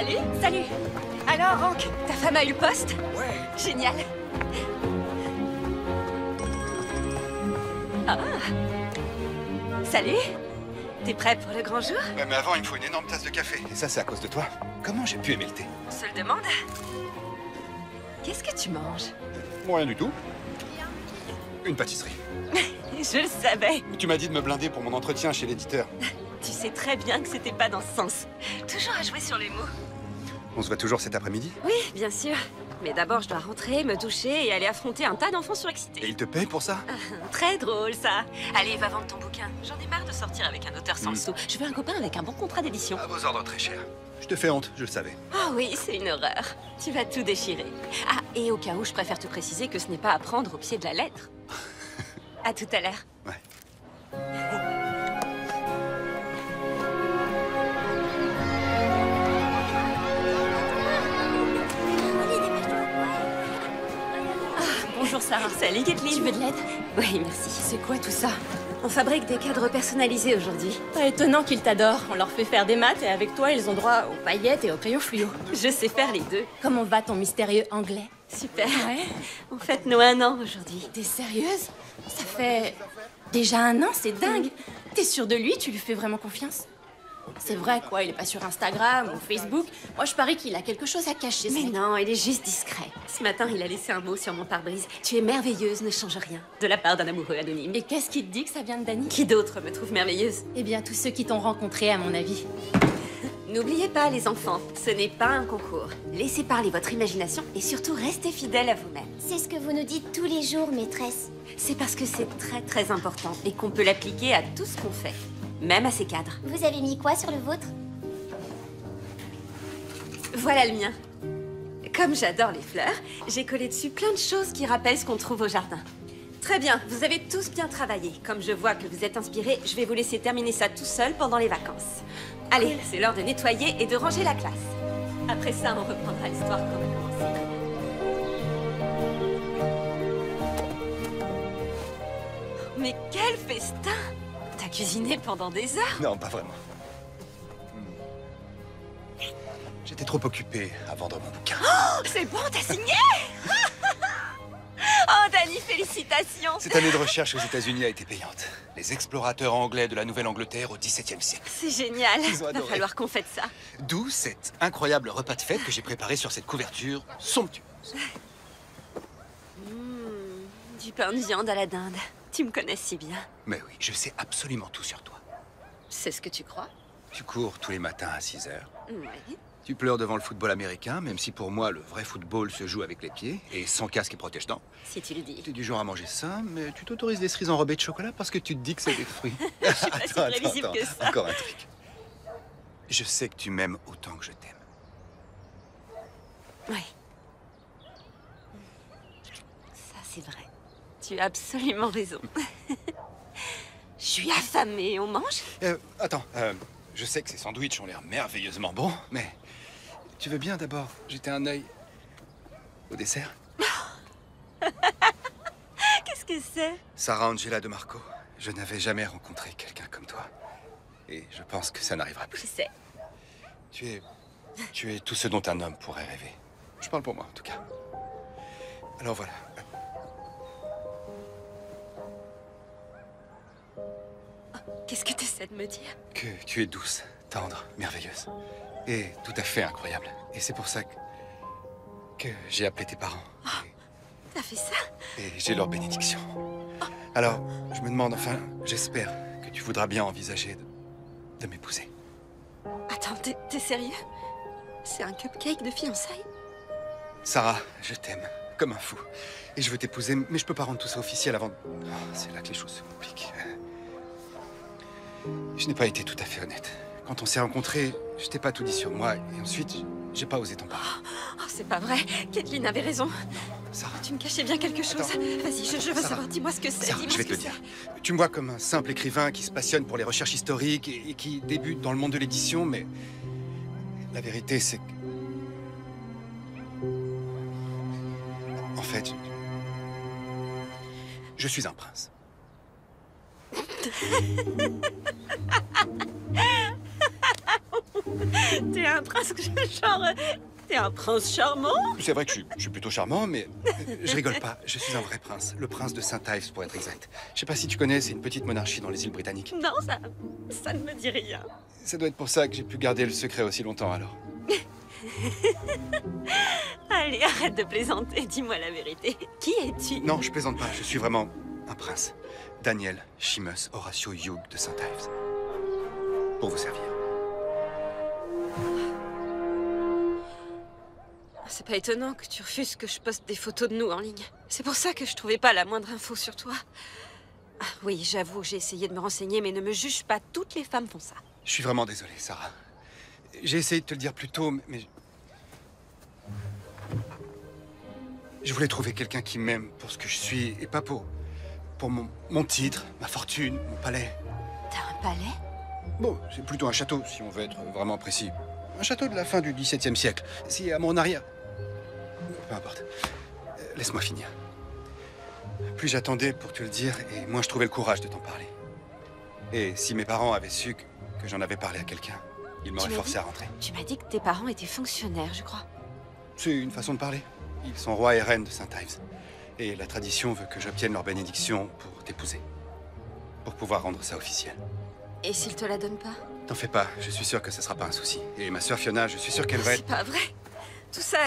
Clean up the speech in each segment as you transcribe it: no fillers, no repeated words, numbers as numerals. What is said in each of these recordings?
Salut. Salut. Alors, Hank, ta femme a eu le poste? Ouais. Génial. Ah. Salut. T'es prêt pour le grand jour? Ouais, mais avant, il me faut une énorme tasse de café. Et ça, c'est à cause de toi. Comment j'ai pu aimer le thé? On se le demande. Qu'est-ce que tu manges? Bon, rien du tout. Une pâtisserie. Je le savais. Tu m'as dit de me blinder pour mon entretien chez l'éditeur. Tu sais très bien que c'était pas dans ce sens. Toujours à jouer sur les mots. On se voit toujours cet après-midi? Oui, bien sûr. Mais d'abord, je dois rentrer, me doucher et aller affronter un tas d'enfants Et surexcités. il te paye pour ça? Très drôle, ça. Allez, va vendre ton bouquin. J'en ai marre de sortir avec un auteur sans le sou. Je veux un copain avec un bon contrat d'édition. À vos ordres, très cher. Je te fais honte, je le savais. Oh oui, c'est une horreur. Tu vas tout déchirer. Ah, et au cas où, je préfère te préciser que ce n'est pas à prendre au pied de la lettre. À tout à l'heure. Ouais. Bonjour Sarah. Salut Kathleen. Tu veux de l'aide? Oui, merci. C'est quoi tout ça? On fabrique des cadres personnalisés aujourd'hui. Pas étonnant qu'ils t'adorent. On leur fait faire des maths et avec toi, ils ont droit aux paillettes et aux crayons fluo. Je sais faire les deux. Comment va ton mystérieux anglais? Super. Ouais. On fête nos 1 an aujourd'hui. T'es sérieuse? Ça fait déjà 1 an, c'est dingue. T'es sûre de lui? Tu lui fais vraiment confiance? C'est vrai quoi, il est pas sur Instagram ou Facebook. Moi je parie qu'il a quelque chose à cacher. Mais non, il est juste discret. Ce matin, il a laissé un mot sur mon pare-brise. Tu es merveilleuse, ne change rien. De la part d'un amoureux anonyme. Et qu'est-ce qui te dit que ça vient de Dany? Qui d'autre me trouve merveilleuse? Eh bien tous ceux qui t'ont rencontré à mon avis. N'oubliez pas, les enfants, ce n'est pas un concours. Laissez parler votre imagination et surtout restez fidèles à vous-même. C'est ce que vous nous dites tous les jours, maîtresse. C'est parce que c'est très très important et qu'on peut l'appliquer à tout ce qu'on fait. Même à ces cadres. Vous avez mis quoi sur le vôtre? Voilà le mien. Comme j'adore les fleurs, j'ai collé dessus plein de choses qui rappellent ce qu'on trouve au jardin. Très bien, vous avez tous bien travaillé. Comme je vois que vous êtes inspirés, je vais vous laisser terminer ça tout seul pendant les vacances. Allez, c'est l'heure de nettoyer et de ranger la classe. Après ça, on reprendra l'histoire qu'on a commencé. Mais quel festin! T'as cuisiné pendant des heures? Non, pas vraiment. J'étais trop occupé à vendre mon bouquin. Oh, c'est bon, t'as signé? Oh, Dany, félicitations! Cette année de recherche aux États-Unis a été payante. Les explorateurs anglais de la Nouvelle-Angleterre au XVIIe siècle. C'est génial. Ils ont Va adoré. falloir qu'on fête ça. D'où cet incroyable repas de fête que j'ai préparé sur cette couverture somptueuse. Du pain de viande à la dinde. Tu me connais si bien. Mais oui, je sais absolument tout sur toi. C'est ce que tu crois? Tu cours tous les matins à 6 heures. Oui. Tu pleures devant le football américain, même si pour moi, le vrai football se joue avec les pieds et sans casque et protège-dents. Si tu le dis. Tu es du genre à manger ça, mais tu t'autorises des cerises enrobées de chocolat parce que tu te dis que c'est des fruits. Je suis pas si prévisible que ça. Encore un truc. Je sais que tu m'aimes autant que je t'aime. Oui. Ça, c'est vrai. Tu as absolument raison. Je suis affamée. On mange? Attends, je sais que ces sandwichs ont l'air merveilleusement bons, mais tu veux bien d'abord jeter un œil au dessert? Qu'est-ce que c'est? Sarah Angela de Marco, je n'avais jamais rencontré quelqu'un comme toi. Et je pense que ça n'arrivera Je plus. sais. Tu es tout ce dont un homme pourrait rêver. Je parle pour moi, en tout cas. Alors voilà. Qu'est-ce que tu essaies de me dire? Que tu es douce, tendre, merveilleuse. Et tout à fait incroyable. Et c'est pour ça que j'ai appelé tes parents. T'as fait ça? Et j'ai leur bénédiction. Alors, je me demande, enfin, j'espère que tu voudras bien envisager de m'épouser. Attends, t'es sérieux? C'est un cupcake de fiançailles? Sarah, je t'aime, comme un fou. Et je veux t'épouser, mais je peux pas rendre tout ça officiel avant... Oh, c'est là que les choses se compliquent. Je n'ai pas été tout à fait honnête. Quand on s'est rencontrés, je t'ai pas tout dit sur moi, et ensuite, j'ai pas osé t'en parler. Oh, c'est pas vrai. Kathleen avait raison. Sarah, Tu me cachais bien quelque chose. Attends. Vas-y, je veux Sarah. savoir. Dis-moi ce que c'est. Sarah, Dis-moi je vais ce te le que dire. c'est. Tu me vois comme un simple écrivain qui se passionne pour les recherches historiques et qui débute dans le monde de l'édition, mais la vérité, c'est que... En fait, je suis un prince. T'es un prince, genre... T'es un prince charmant? C'est vrai que je suis plutôt charmant, mais je rigole pas. Je suis un vrai prince. Le prince de Saint-Ives, pour être exact. Je sais pas si tu connais, c'est une petite monarchie dans les îles britanniques. Non, ça ne me dit rien. Ça doit être pour ça que j'ai pu garder le secret aussi longtemps, alors. Allez, arrête de plaisanter, dis-moi la vérité. Qui es-tu? Non, je plaisante pas. Je suis vraiment un prince. Daniel Seamus Horatio Hugh de Saint-Ives. Pour vous servir. C'est pas étonnant que tu refuses que je poste des photos de nous en ligne. C'est pour ça que je trouvais pas la moindre info sur toi. Ah, oui, j'avoue, j'ai essayé de me renseigner, mais ne me juge pas, toutes les femmes font ça. Je suis vraiment désolé, Sarah. J'ai essayé de te le dire plus tôt, mais... Je voulais trouver quelqu'un qui m'aime pour ce que je suis, et pas pour mon titre, ma fortune, mon palais. T'as un palais? Bon, c'est plutôt un château, si on veut être vraiment précis. Un château de la fin du XVIIe siècle. Si à mon arrière... Peu importe. Laisse-moi finir. Plus j'attendais pour te le dire, et moins je trouvais le courage de t'en parler. Et si mes parents avaient su que j'en avais parlé à quelqu'un, ils m'auraient forcé à rentrer. Tu m'as dit que tes parents étaient fonctionnaires, je crois. C'est une façon de parler. Ils sont rois et reines de Saint-Ives. Et la tradition veut que j'obtienne leur bénédiction pour t'épouser. Pour pouvoir rendre ça officiel. Et s'ils te la donnent pas? T'en fais pas, je suis sûr que ce sera pas un souci. Et ma sœur Fiona, je suis sûr qu'elle va être... C'est pas vrai. Tout ça,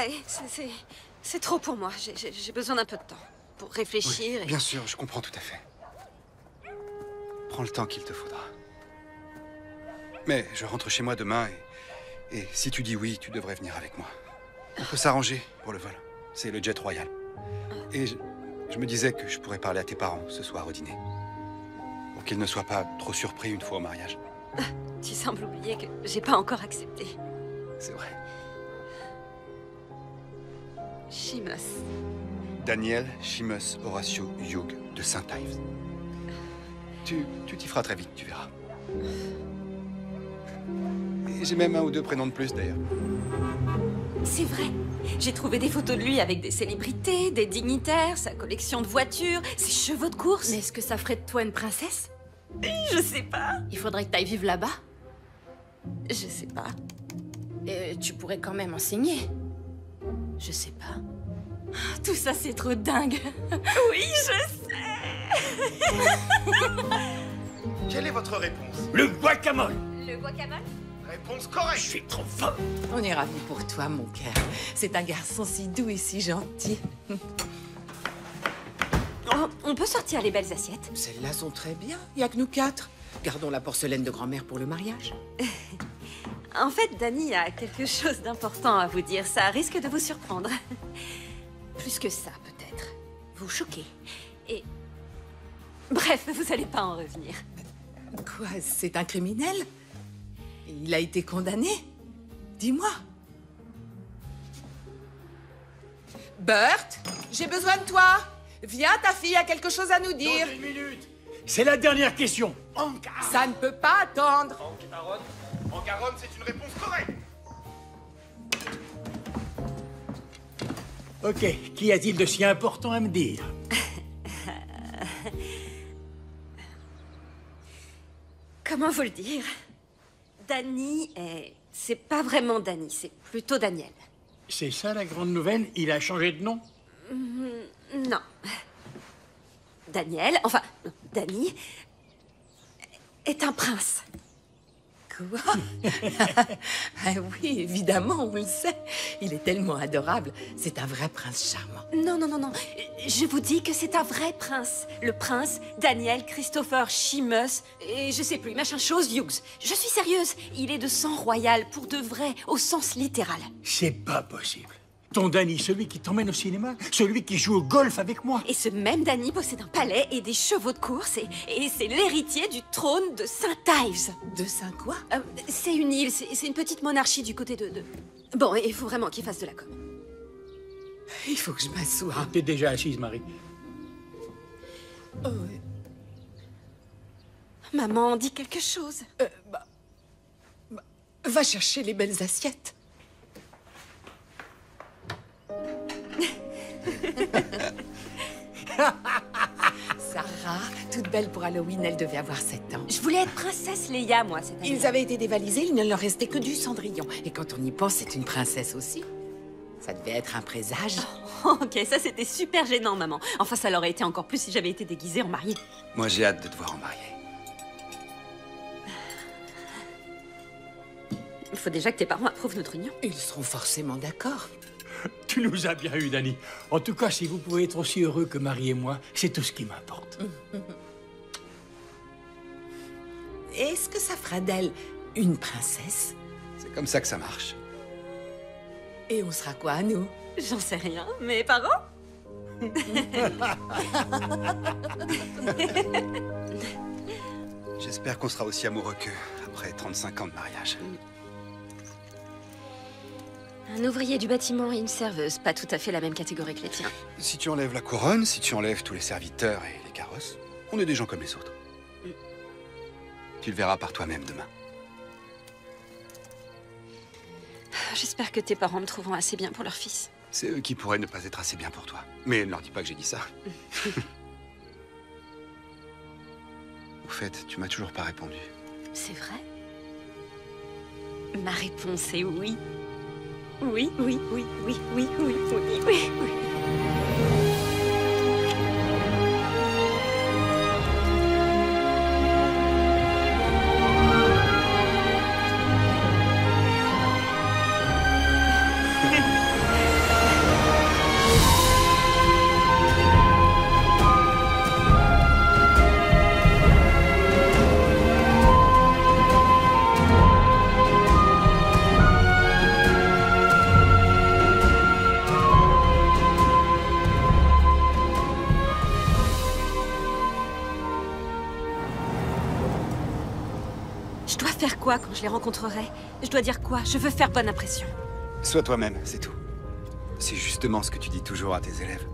c'est trop pour moi. J'ai besoin d'un peu de temps pour réfléchir. Oui, bien sûr, je comprends tout à fait. Prends le temps qu'il te faudra. Mais je rentre chez moi demain et si tu dis oui, tu devrais venir avec moi. On peut s'arranger pour le vol. C'est le jet royal. Et je me disais que je pourrais parler à tes parents ce soir au dîner. Pour qu'ils ne soient pas trop surpris une fois au mariage. Tu sembles oublier que j'ai pas encore accepté. C'est vrai. Seamus. Daniel Seamus Horatio Hugh de Saint-Ives. Tu t'y feras très vite, tu verras. Et j'ai même un ou deux prénoms de plus, d'ailleurs. C'est vrai. J'ai trouvé des photos de lui avec des célébrités, des dignitaires, sa collection de voitures, ses chevaux de course. Mais est-ce que ça ferait de toi une princesse? Je sais pas. Il faudrait que t'ailles vivre là-bas. Je sais pas. Et tu pourrais quand même enseigner. Je sais pas. Tout ça, c'est trop dingue. Oui, je sais. Quelle est votre réponse? Le guacamole. Le guacamole? Réponse Je correcte. suis trop fort. On est ravis pour toi, mon cœur. C'est un garçon si doux et si gentil. Oh, on peut sortir les belles assiettes? Celles-là sont très bien. Il n'y a que nous 4. Gardons la porcelaine de grand-mère pour le mariage. En fait, Dani a quelque chose d'important à vous dire. Ça risque de vous surprendre. Plus que ça, peut-être. Vous choquer. Et... Bref, vous n'allez pas en revenir. Quoi, c'est un criminel? Il a été condamné? Dis-moi. Bert, j'ai besoin de toi. Viens, ta fille a quelque chose à nous dire. Dans une minute. C'est la dernière question. Ça ne peut pas attendre. En Garonne, c'est une réponse correcte. Ok, qu'y a-t-il de si important à me dire? Comment vous le dire? Dani est... C'est pas vraiment Dani, c'est plutôt Daniel. C'est ça la grande nouvelle? Il a changé de nom? Non. Daniel, enfin, Dani, est un prince. Quoi? Ah oui, évidemment, on le sait. Il est tellement adorable. C'est un vrai prince charmant. Non, non, non, non. Je vous dis que c'est un vrai prince. Le prince Daniel Christopher Seamus et je sais plus, machin chose Hughes. Je suis sérieuse. Il est de sang royal pour de vrai, au sens littéral. C'est pas possible. Ton Danny, celui qui t'emmène au cinéma, celui qui joue au golf avec moi. Et ce même Dani possède un palais et des chevaux de course et c'est l'héritier du trône de Saint-Ives. De Saint quoi? C'est une île, c'est une petite monarchie du côté de... Bon, il faut vraiment qu'il fasse de la com. Il faut que je m'assoie. T'es déjà assise, Marie. Oh, Maman dit quelque chose. va chercher les belles assiettes. Sarah, tout toute belle pour Halloween, elle devait avoir 7 ans. Je voulais être princesse Leia, moi, cette année. Ils avaient été dévalisés, il ne leur restait que du cendrillon. Et quand on y pense, c'est une princesse aussi. Ça devait être un présage. Oh, ok, ça c'était super gênant, maman. Enfin, ça l'aurait été encore plus si j'avais été déguisée en mariée. Moi, j'ai hâte de te voir en mariée. Il faut déjà que tes parents approuvent notre union. Ils seront forcément d'accord. Tu nous as bien eu, Dani. En tout cas, si vous pouvez être aussi heureux que Marie et moi, c'est tout ce qui m'importe. Est-ce que ça fera d'elle une princesse? C'est comme ça que ça marche. Et on sera quoi, nous? J'en sais rien. Mes parents? J'espère qu'on sera aussi amoureux qu'eux, après 35 ans de mariage. Un ouvrier du bâtiment et une serveuse, pas tout à fait la même catégorie que les tiens. Si tu enlèves la couronne, si tu enlèves tous les serviteurs et les carrosses, on est des gens comme les autres. Tu le verras par toi-même demain. J'espère que tes parents me trouveront assez bien pour leur fils. C'est eux qui pourraient ne pas être assez bien pour toi. Mais ne leur dis pas que j'ai dit ça. Au fait, tu m'as toujours pas répondu. C'est vrai? Ma réponse est oui. Oui, oui, oui, oui, oui, oui, oui, oui, oui. Je dois faire quoi quand je les rencontrerai? Je dois dire quoi? Je veux faire bonne impression. Sois toi-même, c'est tout. C'est justement ce que tu dis toujours à tes élèves.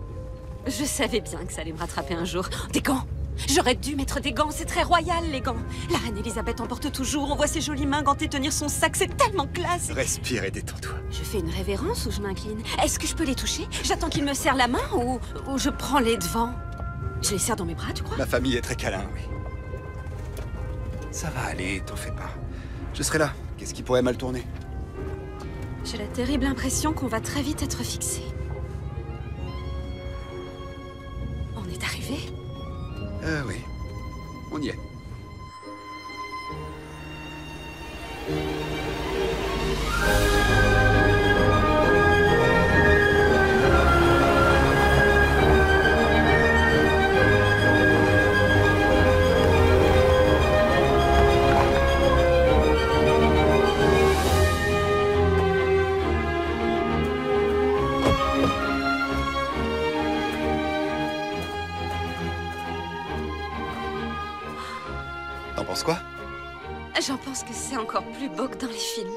Je savais bien que ça allait me rattraper un jour. Des gants! J'aurais dû mettre des gants, c'est très royal, les gants. La reine Elisabeth en porte toujours, on voit ses jolies mains gantées tenir son sac, c'est tellement classe. Respire et détends-toi. Je fais une révérence ou je m'incline? Est-ce que je peux les toucher? J'attends qu'ils me serrent la main ou je prends les devants? Je les serre dans mes bras, tu crois? Ma famille est très câlin, oui. Ça va aller, t'en fais pas. Je serai là. Qu'est-ce qui pourrait mal tourner? J'ai la terrible impression qu'on va très vite être fixés. On est arrivé? Oui. On y est. T'en penses quoi? J'en pense que c'est encore plus beau que dans les films.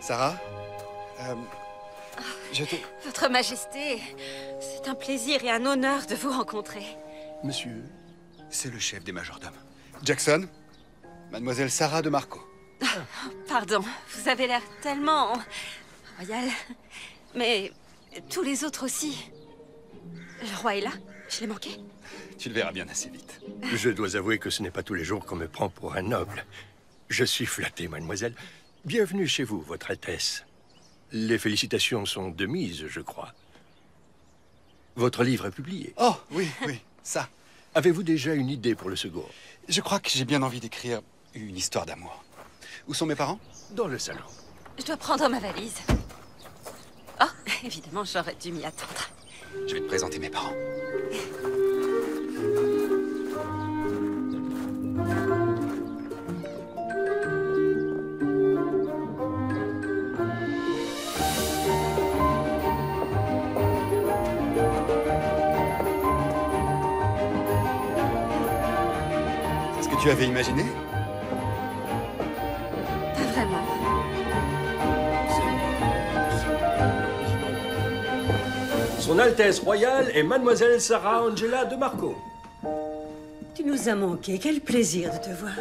Sarah? Je te... Votre Majesté, c'est un plaisir et un honneur de vous rencontrer. Monsieur? C'est le chef des majordomes. Jackson? Mademoiselle Sarah de Marco. Pardon, vous avez l'air tellement... royal. Mais tous les autres aussi. Le roi est là? Je l'ai manqué? Tu le verras bien assez vite. Je dois avouer que ce n'est pas tous les jours qu'on me prend pour un noble. Je suis flatté, mademoiselle. Bienvenue chez vous, Votre Altesse. Les félicitations sont de mise, je crois. Votre livre est publié. Oh, oui, oui, ça. Avez-vous déjà une idée pour le second? Je crois que j'ai bien envie d'écrire une histoire d'amour. Où sont mes parents? Dans le salon. Je dois prendre ma valise. Oh, évidemment, j'aurais dû m'y attendre. Je vais te présenter mes parents. C'est ce que tu avais imaginé? Pas vraiment. Son Altesse Royale est Mademoiselle Sarah Angela de Marco. Tu nous as manqué. Quel plaisir de te voir.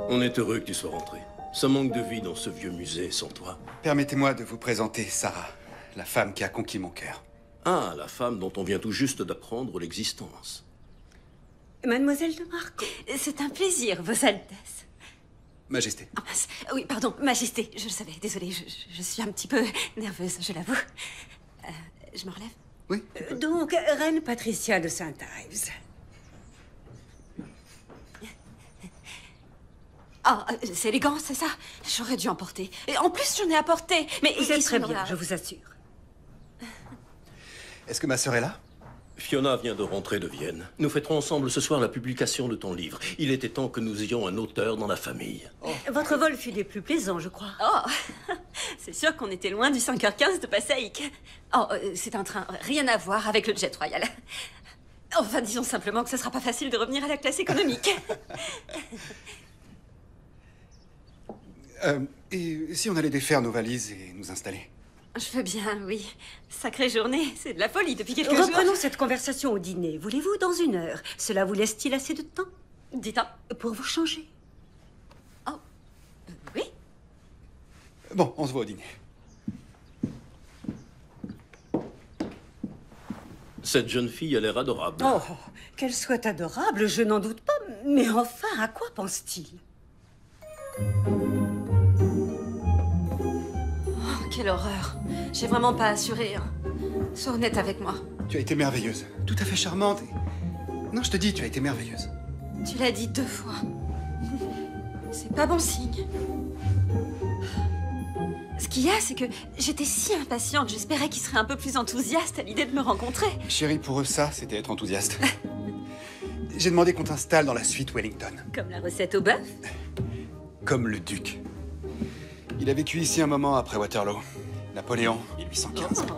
On est heureux que tu sois rentré. Ça manque de vie dans ce vieux musée sans toi. Permettez-moi de vous présenter Sarah, la femme qui a conquis mon cœur. Ah, la femme dont on vient tout juste d'apprendre l'existence. Mademoiselle de Marco. C'est un plaisir, Vos Altesses. Majesté. Oh mince. Oui, pardon, Majesté. Je le savais, désolée, je suis un petit peu nerveuse, je l'avoue. Je me relève? Oui. Donc, Reine Patricia de Saint-Ives. Ah, c'est élégant, c'est ça? J'aurais dû en porter. Et en plus, j'en ai apporté. Mais Vous ils êtes très sont bien, là. je vous assure. Est-ce que ma sœur est là? Fiona vient de rentrer de Vienne. Nous fêterons ensemble ce soir la publication de ton livre. Il était temps que nous ayons un auteur dans la famille. Votre vol fut des plus plaisants, je crois. Oh, c'est sûr qu'on était loin du 5h15 de Passaic. Oh, c'est un train, rien à voir avec le jet royal. Enfin, disons simplement que ce sera pas facile de revenir à la classe économique. Et si on allait défaire nos valises et nous installer? Je veux bien, oui. Sacrée journée, c'est de la folie depuis quelques jours. Reprenons cette conversation au dîner. Voulez-vous dans 1 heure? Cela vous laisse-t-il assez de temps? Dites-en. Pour vous changer. Oh, oui. Bon, on se voit au dîner. Cette jeune fille a l'air adorable. Oh, qu'elle soit adorable, je n'en doute pas. Mais enfin, à quoi pense-t-il? Oh, quelle horreur. J'ai vraiment pas assuré. Hein. Sois honnête avec moi. Tu as été merveilleuse. Tout à fait charmante. Et... Non, je te dis, tu as été merveilleuse. Tu l'as dit 2 fois. C'est pas bon signe. Ce qu'il y a, c'est que j'étais si impatiente. J'espérais qu'il serait un peu plus enthousiaste à l'idée de me rencontrer. Chérie, pour eux, ça, c'était être enthousiaste. J'ai demandé qu'on t'installe dans la suite Wellington. Comme la recette au bœuf. Comme le duc. Il a vécu ici un moment après Waterloo. Napoléon, 1815. Oh.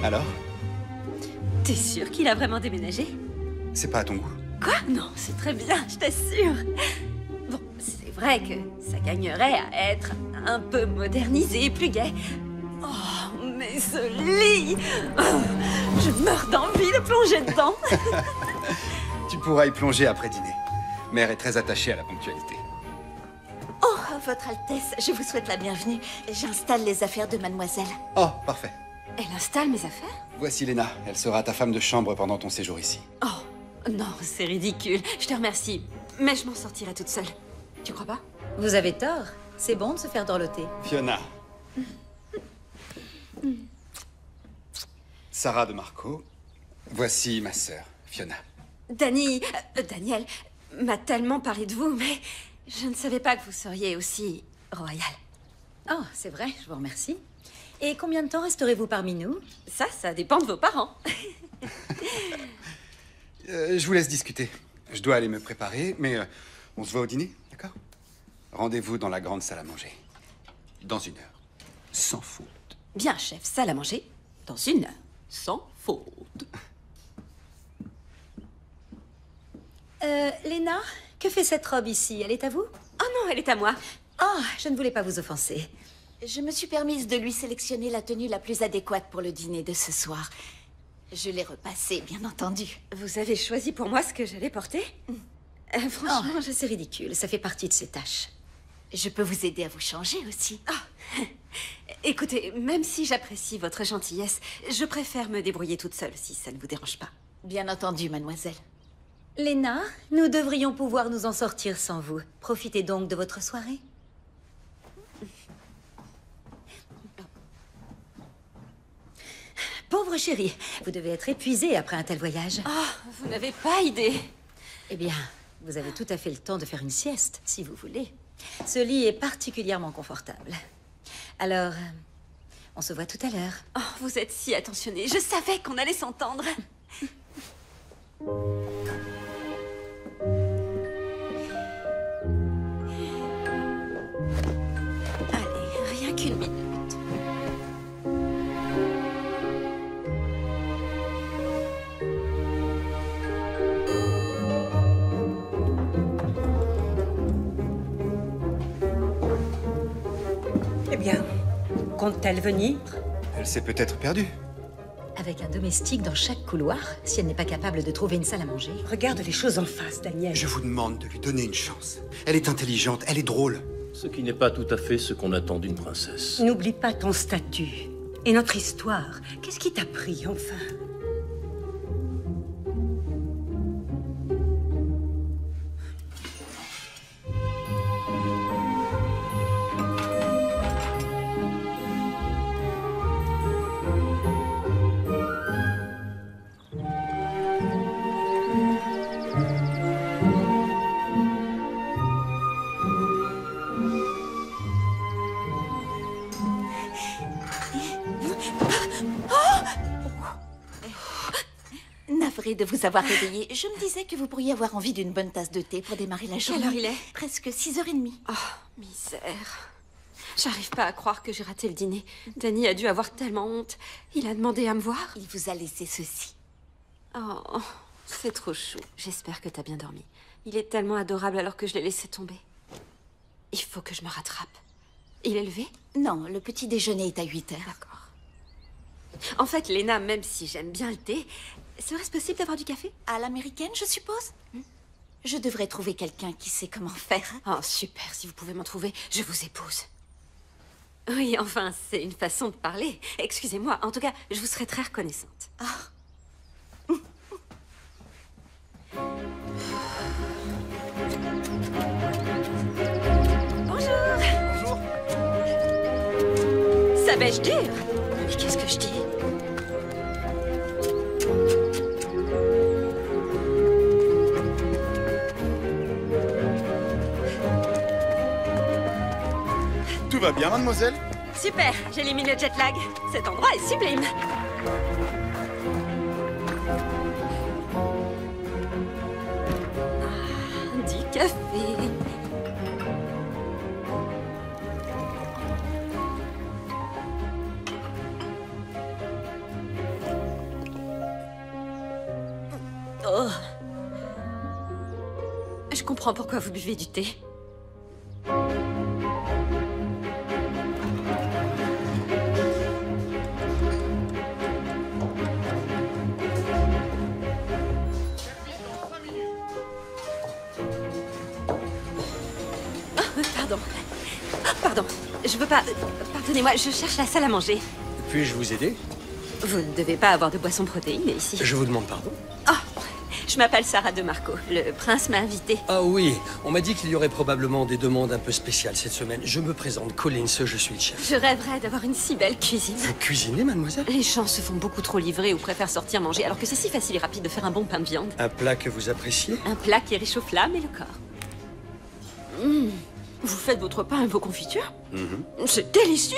Alors? T'es sûr qu'il a vraiment déménagé? C'est pas à ton goût? Quoi? Non, c'est très bien, je t'assure. Bon, c'est vrai que ça gagnerait à être un peu modernisé et plus gai. Oh, mais ce lit! Oh, je meurs d'envie de plonger dedans. Tu pourras y plonger après dîner. Mère est très attachée à la ponctualité. Oh, Votre Altesse, je vous souhaite la bienvenue. J'installe les affaires de mademoiselle. Oh, parfait. Elle installe mes affaires? Voici Lena. Elle sera ta femme de chambre pendant ton séjour ici. Oh, non, c'est ridicule. Je te remercie, mais je m'en sortirai toute seule. Tu crois pas? Vous avez tort. C'est bon de se faire dorloter. Fiona. Sarah de Marco. Voici ma sœur, Fiona. Daniel m'a tellement parlé de vous, mais je ne savais pas que vous seriez aussi royal. Oh, c'est vrai, je vous remercie. Et combien de temps resterez-vous parmi nous? Ça dépend de vos parents. Je vous laisse discuter. Je dois aller me préparer, mais on se voit au dîner, d'accord? Rendez-vous dans la grande salle à manger. Dans 1 heure. Sans faute. Bien, chef, salle à manger. Dans 1 heure. Sans faute. Léna, que fait cette robe ici? Elle est à vous? Oh non, elle est à moi. Oh, je ne voulais pas vous offenser. Je me suis permise de lui sélectionner la tenue la plus adéquate pour le dîner de ce soir. Je l'ai repassée, bien entendu. Vous avez choisi pour moi ce que j'allais porter? Franchement, Oh, c'est ridicule, ça fait partie de ses tâches. Je peux vous aider à vous changer aussi. Écoutez, même si j'apprécie votre gentillesse, je préfère me débrouiller toute seule, si ça ne vous dérange pas. Bien entendu, mademoiselle. Léna, nous devrions pouvoir nous en sortir sans vous. Profitez donc de votre soirée. Pauvre chérie, vous devez être épuisée après un tel voyage. Oh, vous n'avez pas idée. Eh bien, vous avez tout à fait le temps de faire une sieste, si vous voulez. Ce lit est particulièrement confortable. Alors, on se voit tout à l'heure. Oh, vous êtes si attentionnée. Je savais qu'on allait s'entendre. Allez, rien qu'1 minute. Eh bien, compte-t-elle venir? Elle s'est peut-être perdue. Avec un domestique dans chaque couloir, si elle n'est pas capable de trouver une salle à manger. Regarde les choses en face, Daniel. Je vous demande de lui donner une chance. Elle est intelligente, elle est drôle. Ce qui n'est pas tout à fait ce qu'on attend d'une princesse. N'oublie pas ton statut et notre histoire. Qu'est-ce qui t'a pris, enfin? Navrée de vous avoir réveillé. Je me disais que vous pourriez avoir envie d'une bonne tasse de thé pour démarrer la journée. Quelle heure il est? Presque 6h30. Oh, misère. J'arrive pas à croire que j'ai raté le dîner. Danny a dû avoir tellement honte. Il a demandé à me voir. Il vous a laissé ceci. Oh, c'est trop chou. J'espère que t'as bien dormi. Il est tellement adorable alors que je l'ai laissé tomber. Il faut que je me rattrape. Il est levé? Non, le petit déjeuner est à 8h. D'accord. En fait, Léna, même si j'aime bien le thé, serait-ce possible d'avoir du café? À l'américaine, je suppose? Je devrais trouver quelqu'un qui sait comment faire. Oh, super. Si vous pouvez m'en trouver, je vous épouse. Oui, enfin, c'est une façon de parler. Excusez-moi. En tout cas, je vous serais très reconnaissante. Ah. Bonjour. Bonjour. Ça bêche dur. Mais qu'est-ce que je dis? Tout va bien, mademoiselle? Super, j'élimine le jet lag. Cet endroit est sublime. Ah, du café. Oh. Je comprends pourquoi vous buvez du thé. Pardon, je veux pas... Pardonnez-moi, je cherche la salle à manger. Puis-je vous aider? Vous ne devez pas avoir de boisson protéinée ici. Je vous demande pardon. Oh, je m'appelle Sarah de Marco. Le prince m'a invitée. Ah oui, on m'a dit qu'il y aurait probablement des demandes un peu spéciales cette semaine. Je me présente, Collins, je suis le chef. Je rêverais d'avoir une si belle cuisine. Vous cuisinez, mademoiselle? Les gens se font beaucoup trop livrer ou préfèrent sortir manger, alors que c'est si facile et rapide de faire un bon pain de viande. Un plat que vous appréciez? Un plat qui réchauffe l'âme et le corps. Vous faites votre pain et vos confitures? C'est délicieux!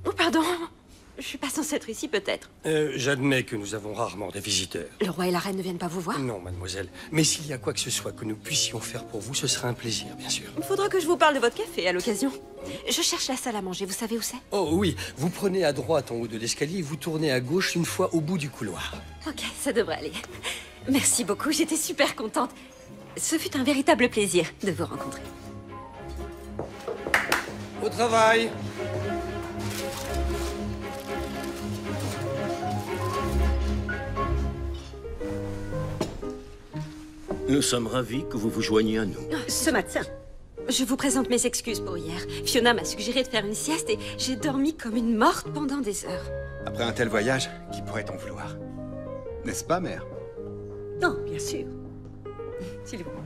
Oh, pardon. Je suis pas censée être ici, peut-être. J'admets que nous avons rarement des visiteurs. Le roi et la reine ne viennent pas vous voir? Non, mademoiselle. Mais s'il y a quoi que ce soit que nous puissions faire pour vous, ce sera un plaisir, bien sûr. Il faudra que je vous parle de votre café à l'occasion. Je cherche la salle à manger, vous savez où c'est? Oh oui, vous prenez à droite en haut de l'escalier et vous tournez à gauche une fois au bout du couloir. Ok, ça devrait aller. Merci beaucoup, j'étais super contente. Ce fut un véritable plaisir de vous rencontrer. Au travail! Nous sommes ravis que vous vous joigniez à nous. Ce matin. Je vous présente mes excuses pour hier. Fiona m'a suggéré de faire une sieste et j'ai dormi comme une morte pendant des heures. Après un tel voyage, qui pourrait t'en vouloir? N'est-ce pas, mère? Non, bien sûr. S'il vous plaît.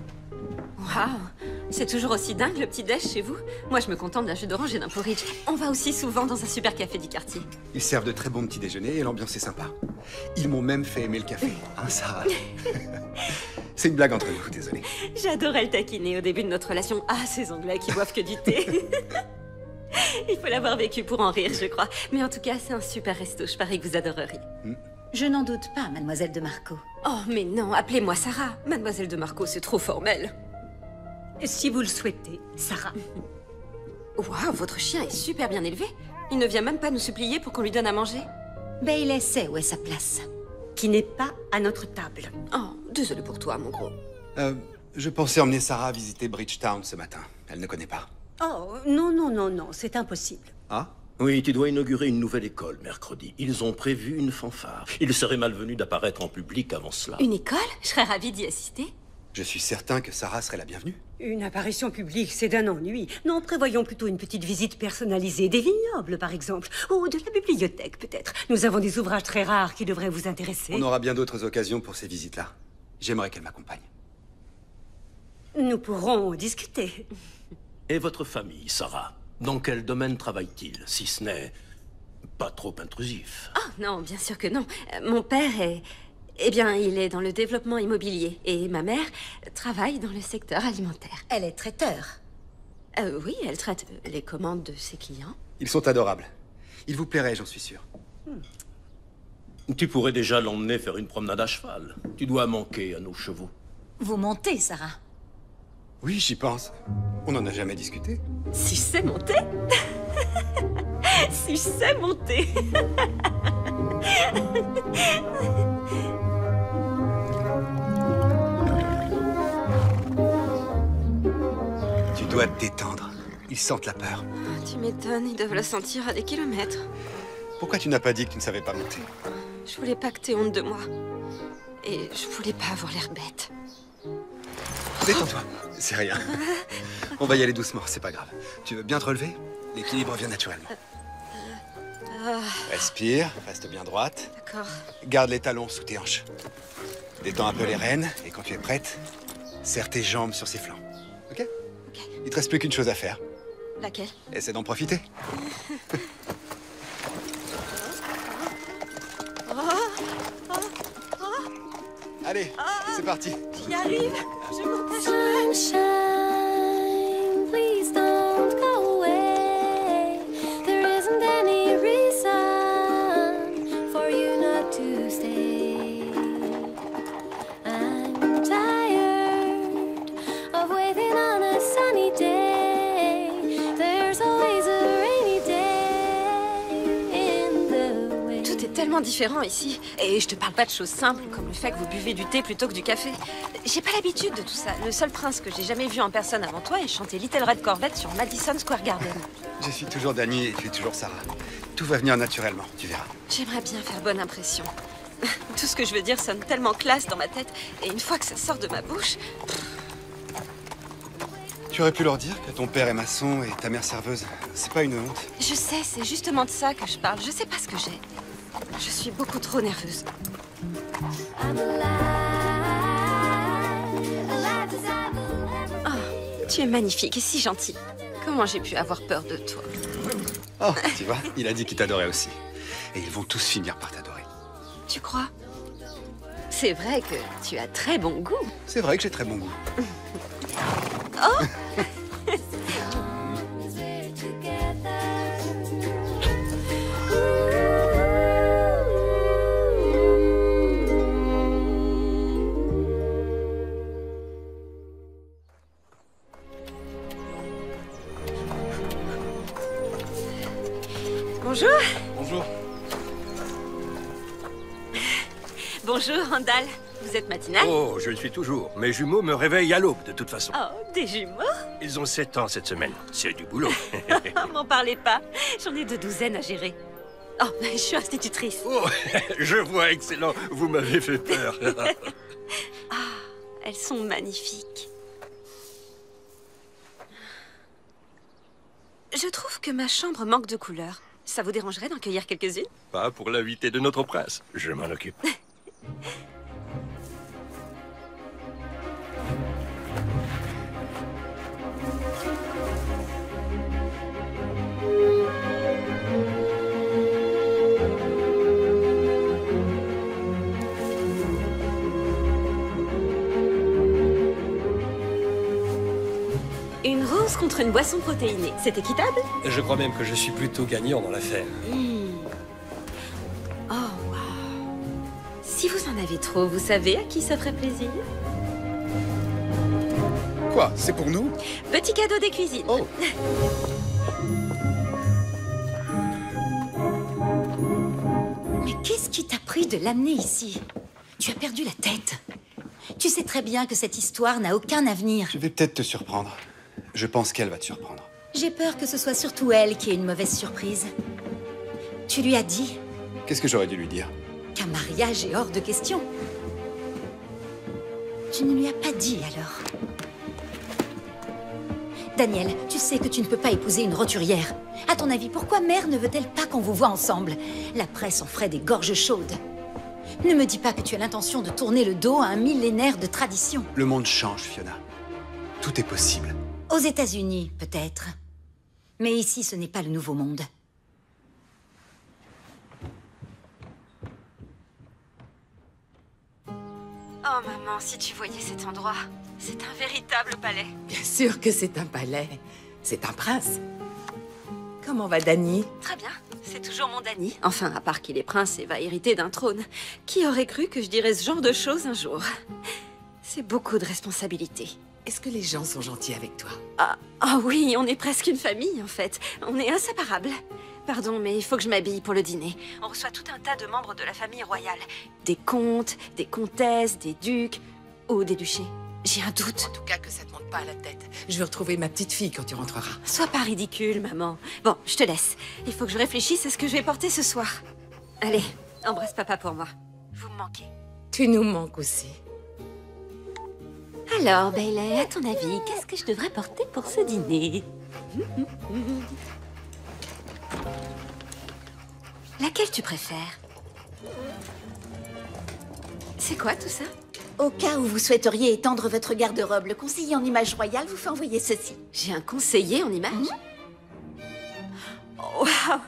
Waouh, c'est toujours aussi dingue le petit déj chez vous. Moi, je me contente d'un jus d'orange et d'un porridge. On va aussi souvent dans un super café du quartier. Ils servent de très bons petits déjeuners et l'ambiance est sympa. Ils m'ont même fait aimer le café. Hein, Sarah? C'est une blague entre nous, désolé. J'adorais le taquiner au début de notre relation. Ah, ces Anglais qui boivent que du thé. Il faut l'avoir vécu pour en rire, je crois. Mais en tout cas, c'est un super resto. Je parie que vous adoreriez. Je n'en doute pas, mademoiselle de Marco. Oh, mais non, appelez-moi Sarah. Mademoiselle de Marco, c'est trop formel. Si vous le souhaitez, Sarah. Waouh, votre chien est super bien élevé. Il ne vient même pas nous supplier pour qu'on lui donne à manger. Bailey sait où est sa place. Qui n'est pas à notre table. Oh, désolé pour toi, mon gros. Je pensais emmener Sarah visiter Bridgetown ce matin. Elle ne connaît pas. Oh, non, non, non, non, c'est impossible. Ah? Oui, tu dois inaugurer une nouvelle école mercredi. Ils ont prévu une fanfare. Il serait malvenu d'apparaître en public avant cela. Une école? Je serais ravie d'y assister. Je suis certain que Sarah serait la bienvenue. Une apparition publique, c'est d'un ennui. Non, prévoyons plutôt une petite visite personnalisée des vignobles, par exemple. Ou de la bibliothèque, peut-être. Nous avons des ouvrages très rares qui devraient vous intéresser. On aura bien d'autres occasions pour ces visites-là. J'aimerais qu'elle m'accompagne. Nous pourrons discuter. Et votre famille, Sarah? Dans quel domaine travaille-t-il, si ce n'est pas trop intrusif? Oh non, bien sûr que non. Mon père est... Eh bien, il est dans le développement immobilier. Et ma mère travaille dans le secteur alimentaire. Elle est traiteur. Oui, elle traite les commandes de ses clients. Ils sont adorables. Ils vous plairaient, j'en suis sûr. Tu pourrais déjà l'emmener faire une promenade à cheval. Tu dois manquer à nos chevaux. Vous montez, Sarah? Oui, j'y pense. On n'en a jamais discuté. Si je sais monter. Si je sais monter. Tu dois te détendre. Ils sentent la peur. Tu m'étonnes, ils doivent la sentir à des kilomètres. Pourquoi tu n'as pas dit que tu ne savais pas monter? Je voulais pas que t'aies honte de moi. Et je voulais pas avoir l'air bête. Détends-toi, c'est rien. On va y aller doucement, c'est pas grave. Tu veux bien te relever? L'équilibre vient naturellement. Respire, reste bien droite. D'accord. Garde les talons sous tes hanches. Détends un peu les rênes, et quand tu es prête, serre tes jambes sur ses flancs. Ok? Il te reste plus qu'une chose à faire. Laquelle? Essaie d'en profiter. Allez, c'est parti. J'y arrive. Je monte à Sunshine, please don't go away. There isn't any reason for you not to stay. I'm tired of waiting on a sunny day. There's always a rainy day in the way. Tout est tellement différent ici. Et je te parle pas de choses simples comme le fait que vous buvez du thé plutôt que du café. J'ai pas l'habitude de tout ça. Le seul prince que j'ai jamais vu en personne avant toi est chanter Little Red Corvette sur Madison Square Garden. Je suis toujours Dani et tu es toujours Sarah. Tout va venir naturellement, tu verras. J'aimerais bien faire bonne impression. Tout ce que je veux dire sonne tellement classe dans ma tête. Et une fois que ça sort de ma bouche... Tu aurais pu leur dire que ton père est maçon et ta mère serveuse. C'est pas une honte. Je sais, c'est justement de ça que je parle. Je sais pas ce que j'ai. Je suis beaucoup trop nerveuse. Oh, tu es magnifique et si gentil. Comment j'ai pu avoir peur de toi? Oh, tu vois, il a dit qu'il t'adorait aussi. Et ils vont tous finir par t'adorer. Tu crois? C'est vrai que tu as très bon goût. C'est vrai que j'ai très bon goût. Oh! Bonjour. Bonjour. Bonjour, Randall. Vous êtes matinal? Oh, je le suis toujours. Mes jumeaux me réveillent à l'aube, de toute façon. Oh, des jumeaux? Ils ont 7 ans cette semaine. C'est du boulot. M'en parlez pas. J'en ai 2 à gérer. Oh, je suis institutrice. Oh, je vois, excellent. Vous m'avez fait peur. Ah, elles sont magnifiques. Je trouve que ma chambre manque de couleurs. Ça vous dérangerait d'en cueillir quelques-unes? Pas pour l'invité de notre prince. Je m'en occupe. Une rose contre une boisson protéinée. C'est équitable? Je crois même que je suis plutôt gagnant dans l'affaire. Oh, waouh. Si vous en avez trop, vous savez à qui ça ferait plaisir? Quoi? C'est pour nous? Petit cadeau des cuisines. Oh. Mais qu'est-ce qui t'a pris de l'amener ici? Tu as perdu la tête. Tu sais très bien que cette histoire n'a aucun avenir. Je vais peut-être te surprendre. Je pense qu'elle va te surprendre. J'ai peur que ce soit surtout elle qui ait une mauvaise surprise. Tu lui as dit Qu'est-ce que j'aurais dû lui dire? qu'un mariage est hors de question. Tu ne lui as pas dit alors. Daniel, tu sais que tu ne peux pas épouser une roturière. À ton avis, pourquoi mère ne veut-elle pas qu'on vous voit ensemble? La presse en ferait des gorges chaudes. Ne me dis pas que tu as l'intention de tourner le dos à un millénaire de tradition. Le monde change, Fiona. Tout est possible. Aux États-Unis, peut-être. Mais ici, ce n'est pas le nouveau monde. Oh maman, si tu voyais cet endroit, c'est un véritable palais. Bien sûr que c'est un palais. C'est un prince. Comment va Dany? Très bien, c'est toujours mon Dany. Enfin, à part qu'il est prince et va hériter d'un trône. Qui aurait cru que je dirais ce genre de choses un jour? C'est beaucoup de responsabilités. Est-ce que les gens sont gentils avec toi? Ah oui, on est presque une famille en fait. On est inséparables. Pardon, mais il faut que je m'habille pour le dîner. On reçoit tout un tas de membres de la famille royale. Des comtes, des comtesses, des ducs ou des duchés. J'ai un doute. En tout cas, que ça te monte pas à la tête. Je vais retrouver ma petite fille quand tu rentreras. Sois pas ridicule, maman. Bon, je te laisse. Il faut que je réfléchisse à ce que je vais porter ce soir. Allez, embrasse papa pour moi. Vous me manquez. Tu nous manques aussi. Alors, Bailey, à ton avis, qu'est-ce que je devrais porter pour ce dîner? Laquelle tu préfères? C'est quoi tout ça? Au cas où vous souhaiteriez étendre votre garde-robe, le conseiller en images royales vous fait envoyer ceci. J'ai un conseiller en images? Waouh!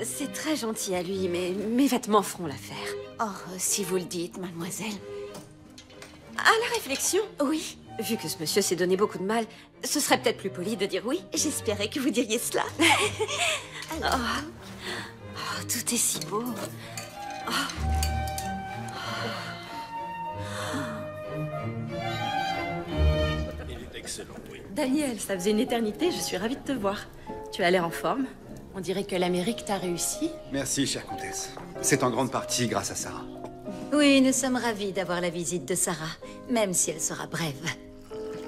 C'est très gentil à lui, mais mes vêtements feront l'affaire. Oh, si vous le dites, mademoiselle. À la réflexion, Oui, vu que ce monsieur s'est donné beaucoup de mal, ce serait peut-être plus poli de dire oui. j'espérais que vous diriez cela. Oh, tout est si beau. Il est excellent, oui. Daniel, ça faisait une éternité, je suis ravie de te voir. Tu as l'air en forme. On dirait que l'Amérique t'a réussi. Merci, chère comtesse. C'est en grande partie grâce à Sarah. Oui, nous sommes ravis d'avoir la visite de Sarah, même si elle sera brève.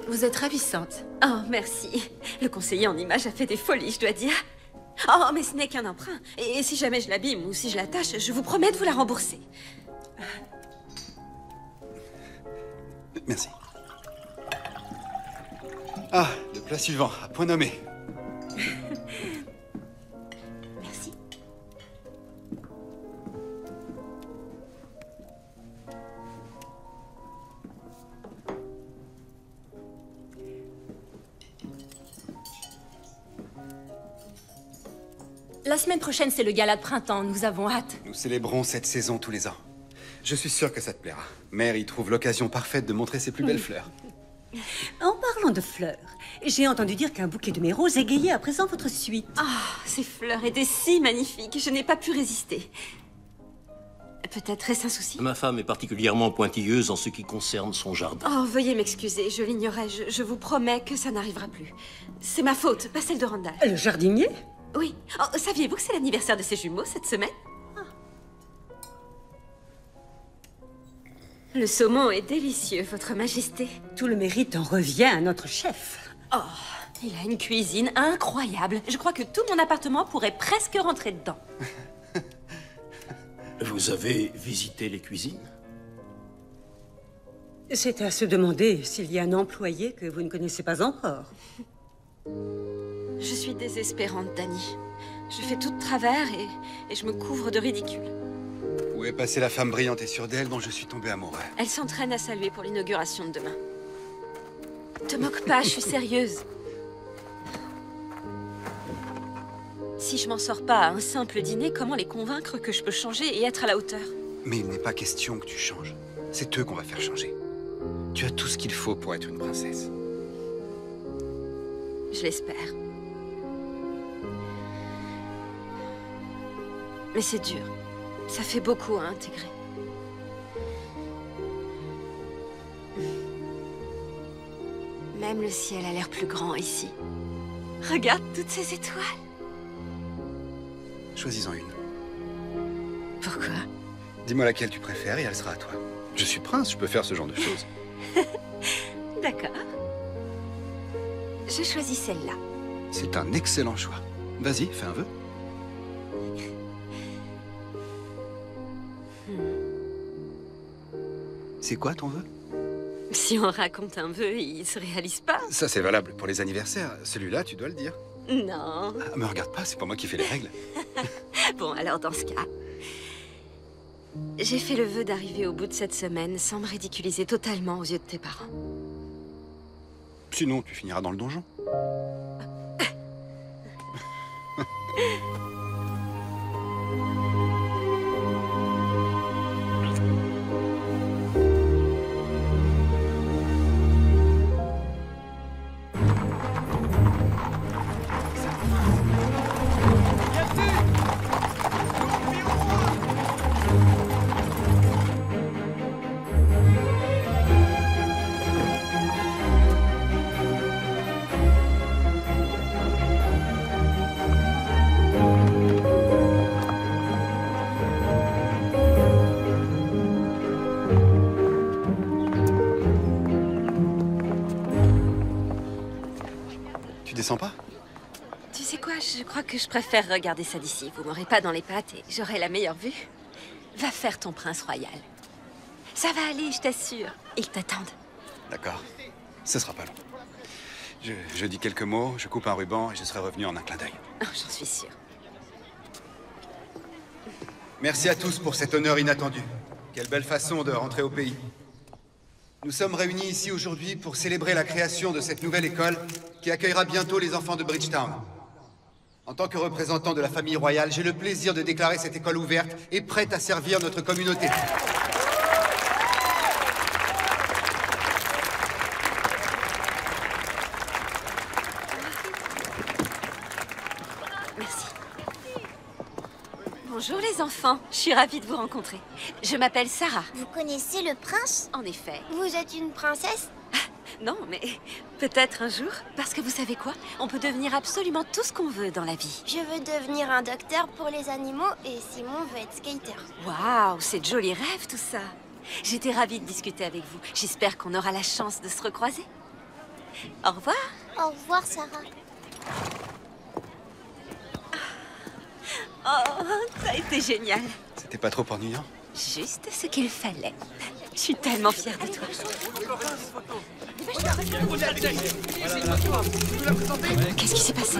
Vous êtes ravissante. Oh, merci. Le conseiller en images a fait des folies, je dois dire. Oh, mais ce n'est qu'un emprunt. Et si jamais je l'abîme ou si je l'attache, je vous promets de vous la rembourser. Merci. Ah, le plat suivant, à point nommé. Merci. La semaine prochaine, c'est le gala de printemps. Nous avons hâte. Nous célébrons cette saison tous les ans. Je suis sûr que ça te plaira. Mère y trouve l'occasion parfaite de montrer ses plus belles fleurs. En parlant de fleurs, j'ai entendu dire qu'un bouquet de mes roses égayait à présent votre suite. Ah, ces fleurs étaient si magnifiques, je n'ai pas pu résister. Peut-être est-ce un souci? Ma femme est particulièrement pointilleuse en ce qui concerne son jardin. Oh, veuillez m'excuser, je l'ignorais. Je vous promets que ça n'arrivera plus. C'est ma faute, pas celle de Randall. Le jardinier? Oui. Oh, saviez-vous que c'est l'anniversaire de ses jumeaux cette semaine? Le saumon est délicieux, Votre Majesté. Tout le mérite en revient à notre chef. Oh, il a une cuisine incroyable. Je crois que tout mon appartement pourrait presque rentrer dedans. Vous avez visité les cuisines? C'est à se demander s'il y a un employé que vous ne connaissez pas encore. Je suis désespérante, Dany. Je fais tout de travers et je me couvre de ridicule. Où est passée la femme brillante et sûre d'elle dont je suis tombé amoureux? Elle s'entraîne à saluer pour l'inauguration de demain. Te moque pas, je suis sérieuse. Si je m'en sors pas à un simple dîner, comment les convaincre que je peux changer et être à la hauteur? Mais il n'est pas question que tu changes. C'est eux qu'on va faire changer. Tu as tout ce qu'il faut pour être une princesse. Je l'espère. Mais c'est dur. Ça fait beaucoup à intégrer. Même le ciel a l'air plus grand ici. Regarde toutes ces étoiles. Choisis-en une. Pourquoi? Dis-moi laquelle tu préfères et elle sera à toi. Je suis prince, je peux faire ce genre de choses. D'accord. Je choisis celle-là. C'est un excellent choix. Vas-y, fais un vœu. C'est quoi ton vœu? Si on raconte un vœu, il se réalise pas. Ça, c'est valable pour les anniversaires. Celui-là, tu dois le dire. Non. Ah, me regarde pas, c'est pas moi qui fais les règles. Bon, alors dans ce cas, j'ai fait le vœu d'arriver au bout de cette semaine sans me ridiculiser totalement aux yeux de tes parents. Sinon, tu finiras dans le donjon. Tu descends pas? Tu sais quoi, je crois que je préfère regarder ça d'ici. Vous m'aurez pas dans les pattes et j'aurai la meilleure vue. Va faire ton prince royal. Ça va aller, je t'assure. Ils t'attendent. D'accord. Ce sera pas long. Je dis quelques mots, je coupe un ruban et je serai revenu en un clin d'œil. Oh, j'en suis sûre. Merci à tous pour cet honneur inattendu. Quelle belle façon de rentrer au pays. Nous sommes réunis ici aujourd'hui pour célébrer la création de cette nouvelle école qui accueillera bientôt les enfants de Bridgetown. En tant que représentant de la famille royale, j'ai le plaisir de déclarer cette école ouverte et prête à servir notre communauté. Merci. Bonjour les enfants, je suis ravie de vous rencontrer. Je m'appelle Sarah. Vous connaissez le prince? En effet. Vous êtes une princesse? Non, mais peut-être un jour. Parce que vous savez quoi? On peut devenir absolument tout ce qu'on veut dans la vie. Je veux devenir un docteur pour les animaux et Simon veut être skater. Waouh, c'est de jolis rêves tout ça. J'étais ravie de discuter avec vous. J'espère qu'on aura la chance de se recroiser. Au revoir. Au revoir, Sarah. Oh, ça a été génial. C'était pas trop ennuyant? Juste ce qu'il fallait. Je suis tellement fière de toi. Qu'est-ce qui s'est passé?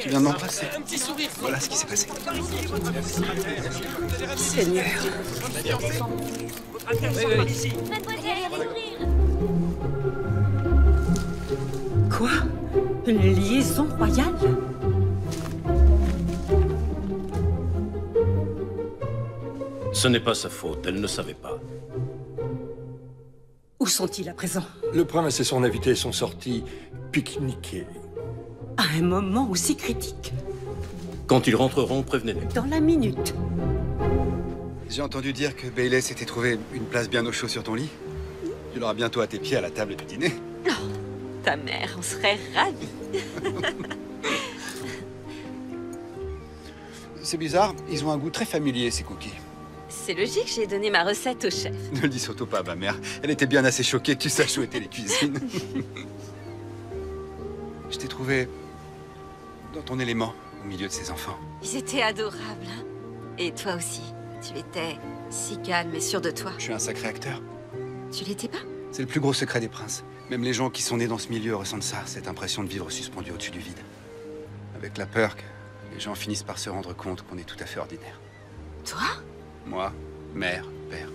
Tu viens de m'embrasser. Voilà ce qui s'est passé. Seigneur. Quoi? Une liaison royale? Ce n'est pas sa faute, elle ne savait pas. Où sont-ils à présent? Le prince et son invité sont sortis pique-niquer. À un moment aussi critique? Quand ils rentreront, prévenez-les. Dans la minute. J'ai entendu dire que Bailey s'était trouvé une place bien au chaud sur ton lit. Tu l'auras bientôt à tes pieds à la table du dîner. Oh, ta mère, on serait ravis. C'est bizarre, ils ont un goût très familier, ces cookies. C'est logique, j'ai donné ma recette au chef. Ne le dis surtout pas à ma mère. Elle était bien assez choquée que tu saches où étaient les cuisines. Je t'ai trouvé dans ton élément, au milieu de ces enfants. Ils étaient adorables. Hein. Et toi aussi. Tu étais si calme et sûr de toi. Je suis un sacré acteur. Tu l'étais pas? C'est le plus gros secret des princes. Même les gens qui sont nés dans ce milieu ressentent ça, cette impression de vivre suspendu au-dessus du vide. Avec la peur que les gens finissent par se rendre compte qu'on est tout à fait ordinaire. Toi? Moi, mère, père,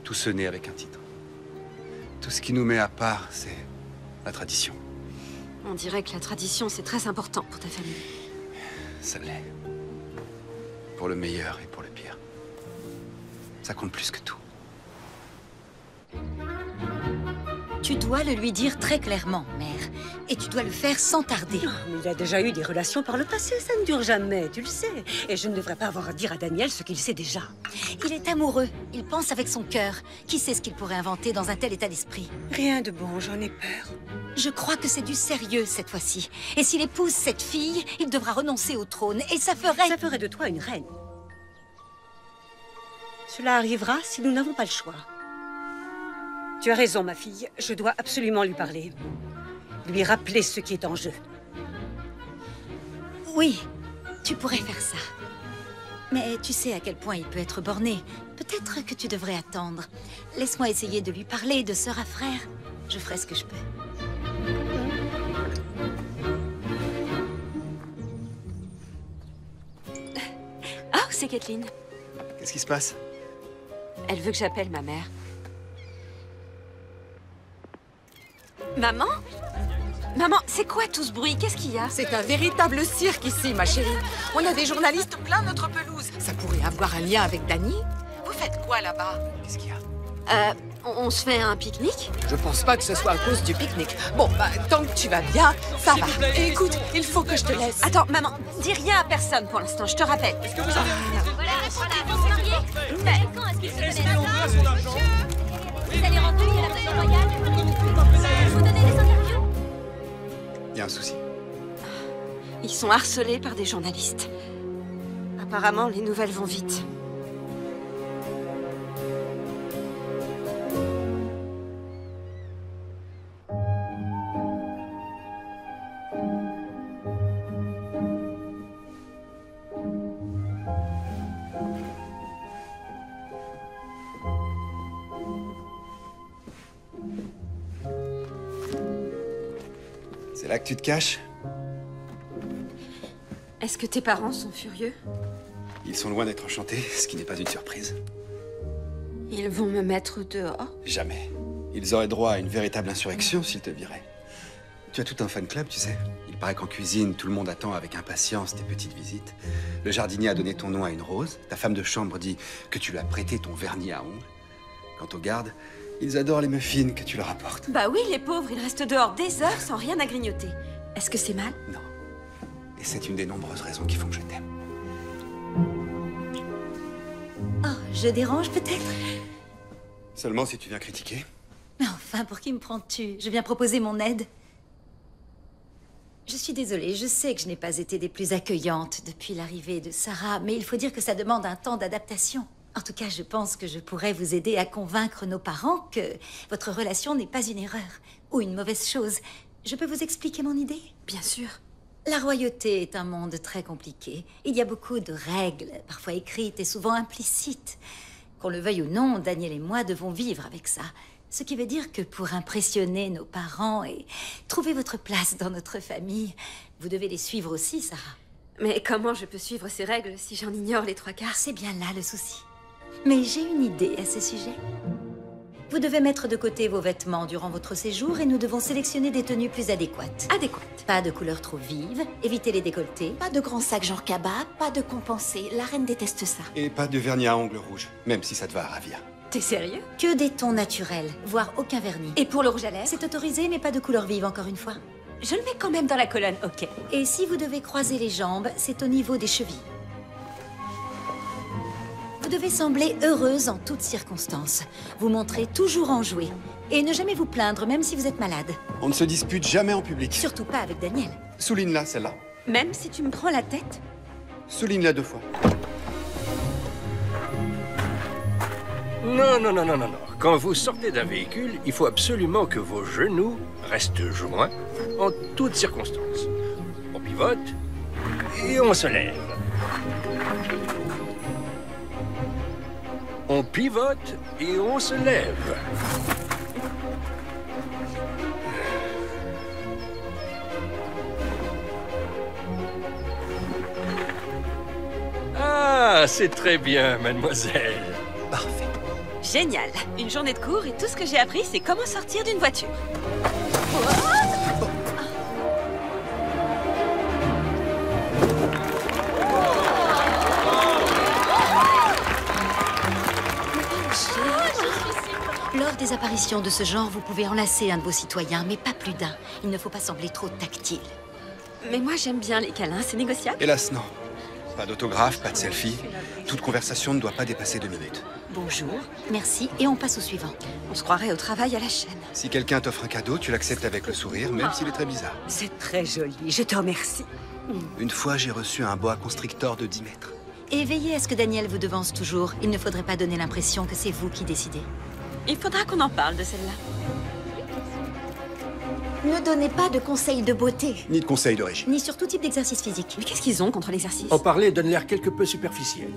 tous ceux nés avec un titre. Tout ce qui nous met à part, c'est la tradition. On dirait que la tradition, c'est très important pour ta famille. Ça l'est. Pour le meilleur et pour le pire. Ça compte plus que tout. Tu dois le lui dire très clairement, mère. Et tu dois le faire sans tarder. Oh, mais il a déjà eu des relations par le passé, ça ne dure jamais, tu le sais. Et je ne devrais pas avoir à dire à Daniel ce qu'il sait déjà. Il est amoureux, il pense avec son cœur. Qui sait ce qu'il pourrait inventer dans un tel état d'esprit? Rien de bon, j'en ai peur. Je crois que c'est du sérieux cette fois-ci. Et s'il épouse cette fille, il devra renoncer au trône. Et ça ferait... Ça ferait de toi une reine. Cela arrivera si nous n'avons pas le choix. Tu as raison, ma fille. Je dois absolument lui parler. Lui rappeler ce qui est en jeu. Oui, tu pourrais faire ça. Mais tu sais à quel point il peut être borné. Peut-être que tu devrais attendre. Laisse-moi essayer de lui parler de sœur à frère. Je ferai ce que je peux. Oh, c'est Kathleen. Qu'est-ce qui se passe? Elle veut que j'appelle ma mère. Maman? Maman, c'est quoi tout ce bruit? Qu'est-ce qu'il y a? C'est un véritable cirque ici, ma chérie. On a des journalistes plein notre pelouse. Ça pourrait avoir un lien avec Dany? Vous faites quoi là-bas? Qu'est-ce qu'il y a? On se fait un pique-nique? Je pense pas que ce soit à cause du pique-nique. Bon, bah, tant que tu vas bien, ça va. Et écoute, il faut que je te laisse. Attends, maman, dis rien à personne pour l'instant, je te rappelle. Est-ce que vous avez... Voilà, ils vont se marier. Mais quand est-ce qu'ils se connaissent? Vous allez rentrer à la maison royale? Vous donnez des interviews? Il y a un souci. Ils sont harcelés par des journalistes. Apparemment, les nouvelles vont vite. C'est là que tu te caches? Est-ce que tes parents sont furieux? Ils sont loin d'être enchantés, ce qui n'est pas une surprise. Ils vont me mettre dehors? Jamais. Ils auraient droit à une véritable insurrection s'ils te viraient. Tu as tout un fan club, tu sais. Il paraît qu'en cuisine, tout le monde attend avec impatience tes petites visites. Le jardinier a donné ton nom à une rose. Ta femme de chambre dit que tu lui as prêté ton vernis à ongles. Quant aux gardes, ils adorent les muffins que tu leur apportes. Bah oui, les pauvres, ils restent dehors des heures sans rien à grignoter. Est-ce que c'est mal? Non. Et c'est une des nombreuses raisons qui font que je t'aime. Oh, je dérange peut-être? Seulement si tu viens critiquer. Mais enfin, pour qui me prends-tu? Je viens proposer mon aide. Je suis désolée, je sais que je n'ai pas été des plus accueillantes depuis l'arrivée de Sarah, mais il faut dire que ça demande un temps d'adaptation. En tout cas, je pense que je pourrais vous aider à convaincre nos parents que votre relation n'est pas une erreur ou une mauvaise chose. Je peux vous expliquer mon idée? Bien sûr. La royauté est un monde très compliqué. Il y a beaucoup de règles, parfois écrites et souvent implicites. Qu'on le veuille ou non, Daniel et moi devons vivre avec ça. Ce qui veut dire que pour impressionner nos parents et trouver votre place dans notre famille, vous devez les suivre aussi, Sarah. Mais comment je peux suivre ces règles si j'en ignore les trois quarts? C'est bien là le souci. Mais j'ai une idée à ce sujet. Vous devez mettre de côté vos vêtements durant votre séjour et nous devons sélectionner des tenues plus adéquates. Adéquates? Pas de couleurs trop vives, évitez les décolletés. Pas de grands sacs genre cabas, pas de compensés. La reine déteste ça. Et pas de vernis à ongles rouges, même si ça te va à ravir. T'es sérieux? Que des tons naturels, voire aucun vernis. Et pour le rouge à lèvres? C'est autorisé, mais pas de couleur vive, encore une fois. Je le mets quand même dans la colonne, ok. Et si vous devez croiser les jambes, c'est au niveau des chevilles. Vous devez sembler heureuse en toutes circonstances. Vous montrez toujours enjouée. Et ne jamais vous plaindre, même si vous êtes malade. On ne se dispute jamais en public. Surtout pas avec Daniel. Souligne-la, celle-là. Même si tu me prends la tête? Souligne-la 2 fois. Non, non, non, non, non, non. Quand vous sortez d'un véhicule, il faut absolument que vos genoux restent joints en toutes circonstances. On pivote et on se lève. On pivote et on se lève. Ah, c'est très bien, mademoiselle. Parfait. Génial. Une journée de cours et tout ce que j'ai appris, c'est comment sortir d'une voiture. Lors des apparitions de ce genre, vous pouvez enlacer un de vos citoyens, mais pas plus d'un. Il ne faut pas sembler trop tactile. Mais moi, j'aime bien les câlins, c'est négociable? Hélas, non. Pas d'autographe, pas de selfie. Toute conversation ne doit pas dépasser 2 minutes. Bonjour, merci, et on passe au suivant. On se croirait au travail à la chaîne. Si quelqu'un t'offre un cadeau, tu l'acceptes avec le sourire, même s'il est très bizarre. C'est très joli, je te remercie. Une fois, j'ai reçu un boa constrictor de 10 mètres. Et veillez à ce que Daniel vous devance toujours. Il ne faudrait pas donner l'impression que c'est vous qui décidez. Il faudra qu'on en parle de celle-là. Ne donnez pas de conseils de beauté, Ni de conseils de régime. ni sur tout type d'exercice physique. Mais qu'est-ce qu'ils ont contre l'exercice? En parler donne l'air quelque peu superficiel.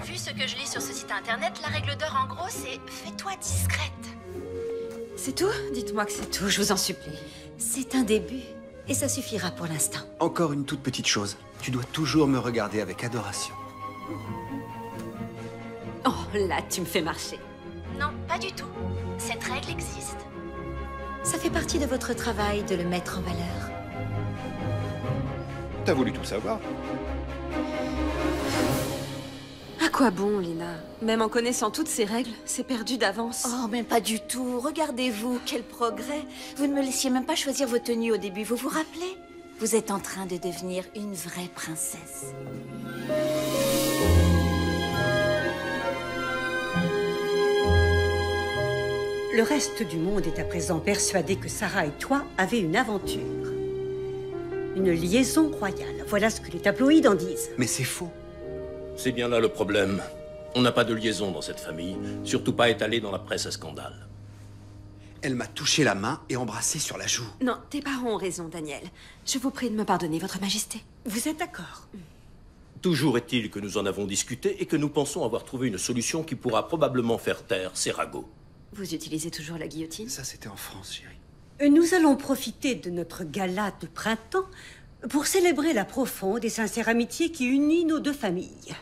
Vu ce que je lis sur ce site internet, la règle d'or en gros, c'est fais-toi discrète. C'est tout? Dites-moi que c'est tout, je vous en supplie. C'est un début, et ça suffira pour l'instant. Encore une toute petite chose. Tu dois toujours me regarder avec adoration. Oh, là, tu me fais marcher. Non, pas du tout. Cette règle existe. Ça fait partie de votre travail de le mettre en valeur. T'as voulu tout savoir? À quoi bon, Lina? Même en connaissant toutes ces règles, c'est perdu d'avance. Oh, mais pas du tout. Regardez-vous, quel progrès. Vous ne me laissiez même pas choisir vos tenues au début, vous vous rappelez? Vous êtes en train de devenir une vraie princesse. Le reste du monde est à présent persuadé que Sarah et toi avez une aventure. Une liaison royale. Voilà ce que les tabloïds en disent. Mais c'est faux. C'est bien là le problème. On n'a pas de liaison dans cette famille, surtout pas étalée dans la presse à scandale. Elle m'a touché la main et embrassé sur la joue. Non, tes parents ont raison, Daniel. Je vous prie de me pardonner, Votre Majesté. Vous êtes d'accord? Toujours est-il que nous en avons discuté et que nous pensons avoir trouvé une solution qui pourra probablement faire taire ces ragots. Vous utilisez toujours la guillotine? Ça, c'était en France, chérie. Nous allons profiter de notre gala de printemps pour célébrer la profonde et sincère amitié qui unit nos deux familles.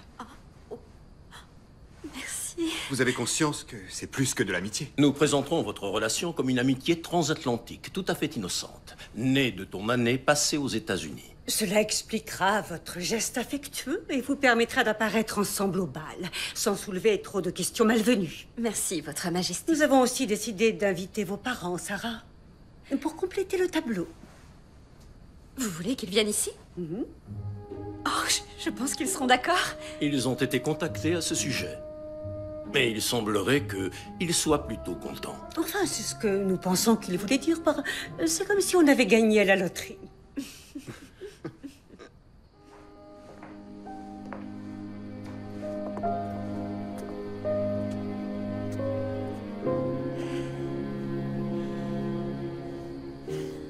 Merci. Vous avez conscience que c'est plus que de l'amitié? Nous présenterons votre relation comme une amitié transatlantique, tout à fait innocente, née de ton année passée aux États-Unis. Cela expliquera votre geste affectueux et vous permettra d'apparaître ensemble au bal, sans soulever trop de questions malvenues. Merci, Votre Majesté. Nous avons aussi décidé d'inviter vos parents, Sarah, pour compléter le tableau. Vous voulez qu'ils viennent ici? Oh, je pense qu'ils seront d'accord. Ils ont été contactés à ce sujet. Mais il semblerait qu'ils soient plutôt contents. Enfin, c'est ce que nous pensons qu'il voulait dire par... C'est comme si on avait gagné à la loterie.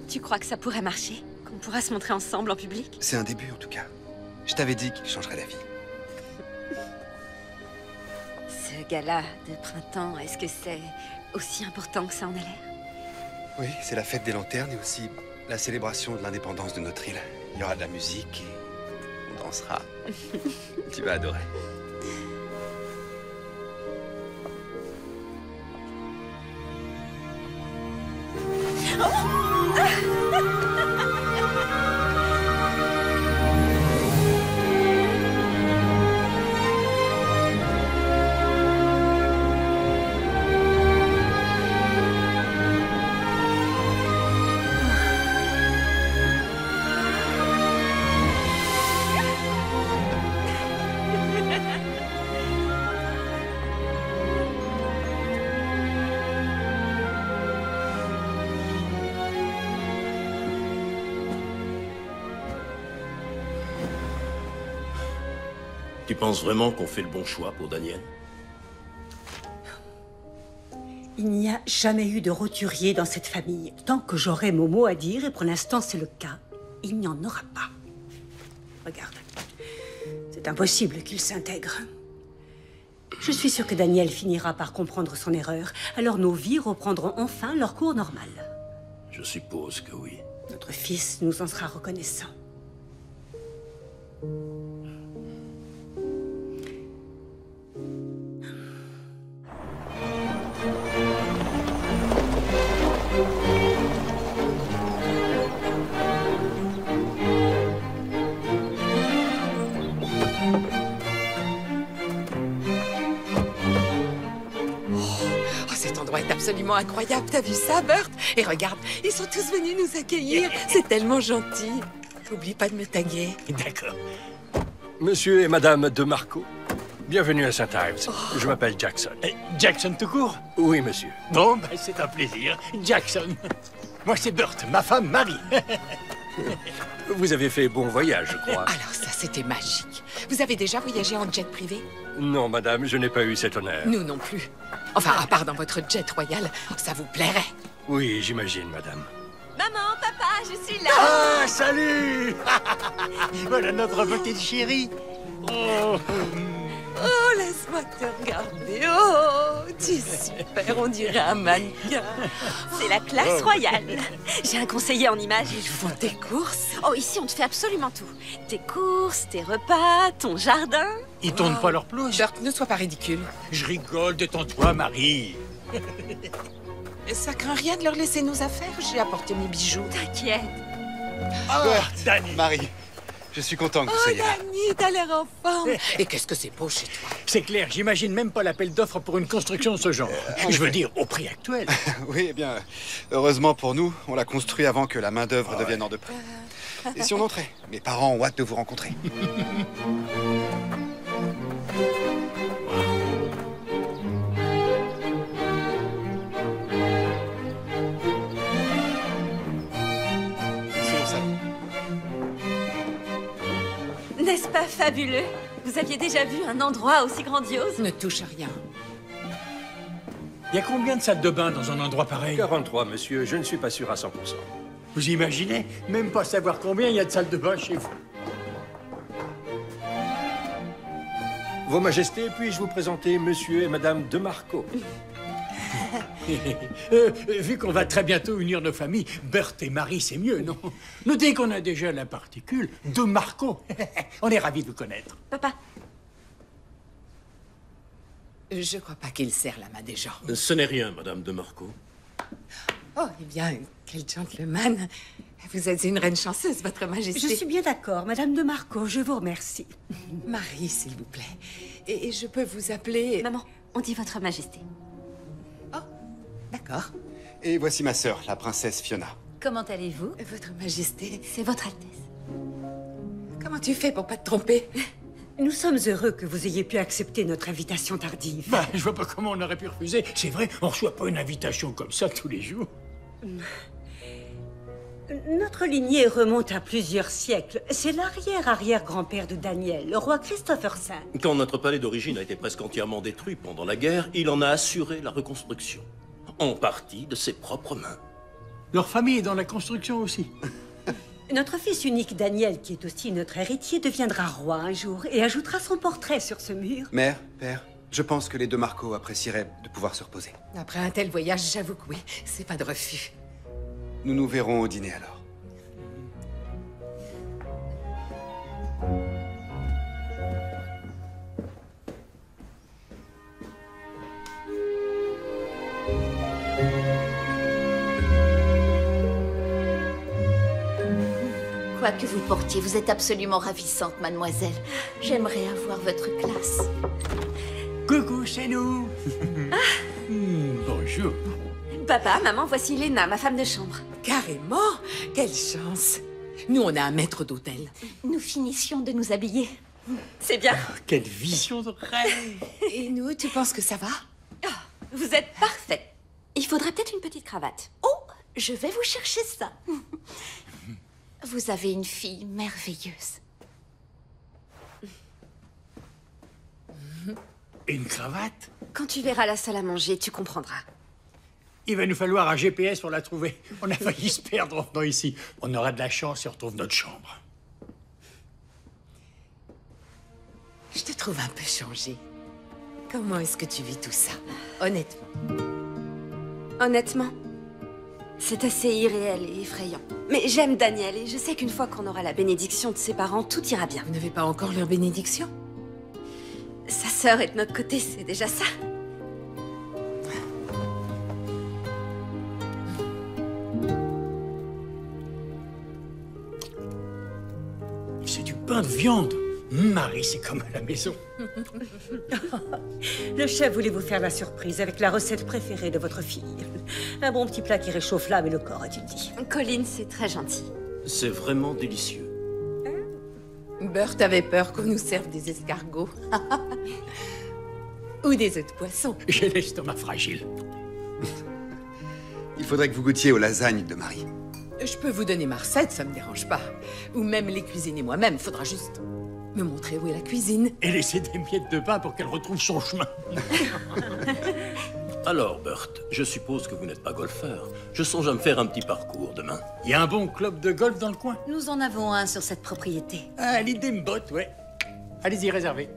Tu crois que ça pourrait marcher? Qu'on pourra se montrer ensemble en public? C'est un début, en tout cas. Je t'avais dit qu'il changerait la vie. Ce gala de printemps, est-ce que c'est aussi important que ça en a l'air? Oui, c'est la fête des lanternes et aussi la célébration de l'indépendance de notre île. Il y aura de la musique et on dansera. Tu vas adorer. Tu penses vraiment qu'on fait le bon choix pour Daniel? Il n'y a jamais eu de roturier dans cette famille. Tant que j'aurai mon mot à dire, et pour l'instant c'est le cas, il n'y en aura pas. Regarde, c'est impossible qu'il s'intègre. Je suis sûre que Daniel finira par comprendre son erreur. Alors nos vies reprendront enfin leur cours normal. Je suppose que oui. Notre fils nous en sera reconnaissant. Cet endroit est absolument incroyable. T'as vu ça, Bert? Et regarde, ils sont tous venus nous accueillir. C'est tellement gentil. N'oublie pas de me taguer. D'accord. Monsieur et Madame de Marco, bienvenue à St. Ives. Je m'appelle Jackson. Jackson tout court? Oui, monsieur. Bon, ben, c'est un plaisir. Jackson. Moi, c'est Bert, ma femme Marie. Vous avez fait bon voyage, je crois. Alors ça, c'était magique. Vous avez déjà voyagé en jet privé? Non, madame, je n'ai pas eu cet honneur. Nous non plus. Enfin, à part dans votre jet royal, ça vous plairait. Oui, j'imagine, madame. Maman, papa, je suis là. Ah, salut. Voilà notre petite chérie. Oh. Oh, laisse-moi te regarder. Oh, tu es super, on dirait un mannequin. C'est la classe royale. J'ai un conseiller en images. Ils font tes courses. Oh, ici, on te fait absolument tout. Tes courses, tes repas, ton jardin. Ils tournent pas leur pelouse. Bert, ne sois pas ridicule. Je rigole, détends-toi, Marie. Ça craint rien de leur laisser nos affaires. J'ai apporté mes bijoux. T'inquiète. Oh, Dani. Marie, je suis content que vous soyez là. Dani, t'as l'air en forme. Et qu'est-ce que c'est beau chez toi. C'est clair, j'imagine même pas l'appel d'offres pour une construction de ce genre. Je veux dire, au prix actuel. Oui, eh bien, heureusement pour nous, on l'a construit avant que la main-d'œuvre devienne hors de prix. Et si on entrait? Mes parents ont hâte de vous rencontrer. N'est-ce pas fabuleux? Vous aviez déjà vu un endroit aussi grandiose? Ne touche à rien. Il y a combien de salles de bain dans un endroit pareil? 43, monsieur. Je ne suis pas sûr à 100%. Vous imaginez? Même pas savoir combien il y a de salles de bain chez vous. Vos Majestés, puis-je vous présenter monsieur et madame de Marco? Vu qu'on va très bientôt unir nos familles, Bert et Marie, c'est mieux, non? Notez qu'on a déjà la particule de Marco. On est ravis de vous connaître. Papa. Je crois pas qu'il serre la main des gens. Ce n'est rien, madame de Marco. Oh, eh bien, quel gentleman. Vous êtes une reine chanceuse, votre majesté. Je suis bien d'accord, Madame de Marco, je vous remercie. Marie, s'il vous plaît. Et je peux vous appeler... Maman, on dit votre majesté. D'accord. Et voici ma sœur, la princesse Fiona. Comment allez-vous? Votre majesté. C'est votre Altesse. Comment tu fais pour pas te tromper? Nous sommes heureux que vous ayez pu accepter notre invitation tardive. Bah, je vois pas comment on aurait pu refuser. C'est vrai, on reçoit pas une invitation comme ça tous les jours. Notre lignée remonte à plusieurs siècles. C'est l'arrière-arrière-grand-père de Daniel, le roi Christopher V. Quand notre palais d'origine a été presque entièrement détruit pendant la guerre, il en a assuré la reconstruction. En partie de ses propres mains. Leur famille est dans la construction aussi. Notre fils unique Daniel, qui est aussi notre héritier, deviendra roi un jour et ajoutera son portrait sur ce mur. Mère, père, je pense que les deux Marco apprécieraient de pouvoir se reposer. Après un tel voyage, j'avoue que oui, c'est pas de refus. Nous nous verrons au dîner alors. Quoi que vous portiez, vous êtes absolument ravissante, mademoiselle. J'aimerais avoir votre classe. Coucou, c'est nous. Bonjour. Papa, maman, voici Léna, ma femme de chambre. Carrément? Quelle chance. Nous, on a un maître d'hôtel. Nous finissions de nous habiller. C'est bien. Quelle vision de rêve. Et nous, tu penses que ça va? Vous êtes parfait. Il faudrait peut-être une petite cravate. Oh, je vais vous chercher ça. Vous avez une fille merveilleuse. Une cravate? Quand tu verras la salle à manger, tu comprendras. Il va nous falloir un GPS pour la trouver. On a failli se perdre en venant ici. On aura de la chance et on retrouve notre chambre. Je te trouve un peu changée. Comment est-ce que tu vis tout ça, honnêtement? Honnêtement, c'est assez irréel et effrayant. Mais j'aime Daniel et je sais qu'une fois qu'on aura la bénédiction de ses parents, tout ira bien. Vous n'avez pas encore leur bénédiction? Sa sœur est de notre côté, c'est déjà ça. C'est du pain de viande. Marie, c'est comme à la maison. Le chef voulait vous faire la surprise avec la recette préférée de votre fille. Un bon petit plat qui réchauffe l'âme et le corps, a-t-il dit. Colin, c'est très gentil. C'est vraiment délicieux. Bert avait peur qu'on nous serve des escargots. Ou des œufs de poisson. J'ai l'estomac fragile. Il faudrait que vous goûtiez aux lasagnes de Marie. Je peux vous donner ma recette, ça me dérange pas. Ou même les cuisiner moi-même, faudra juste me montrer où est la cuisine. Et laisser des miettes de pain pour qu'elle retrouve son chemin. Alors, Bert, je suppose que vous n'êtes pas golfeur. Je songe à me faire un petit parcours demain. Il y a un bon club de golf dans le coin? Nous en avons un sur cette propriété. Ah, l'idée me botte, ouais. Allez-y, réservez.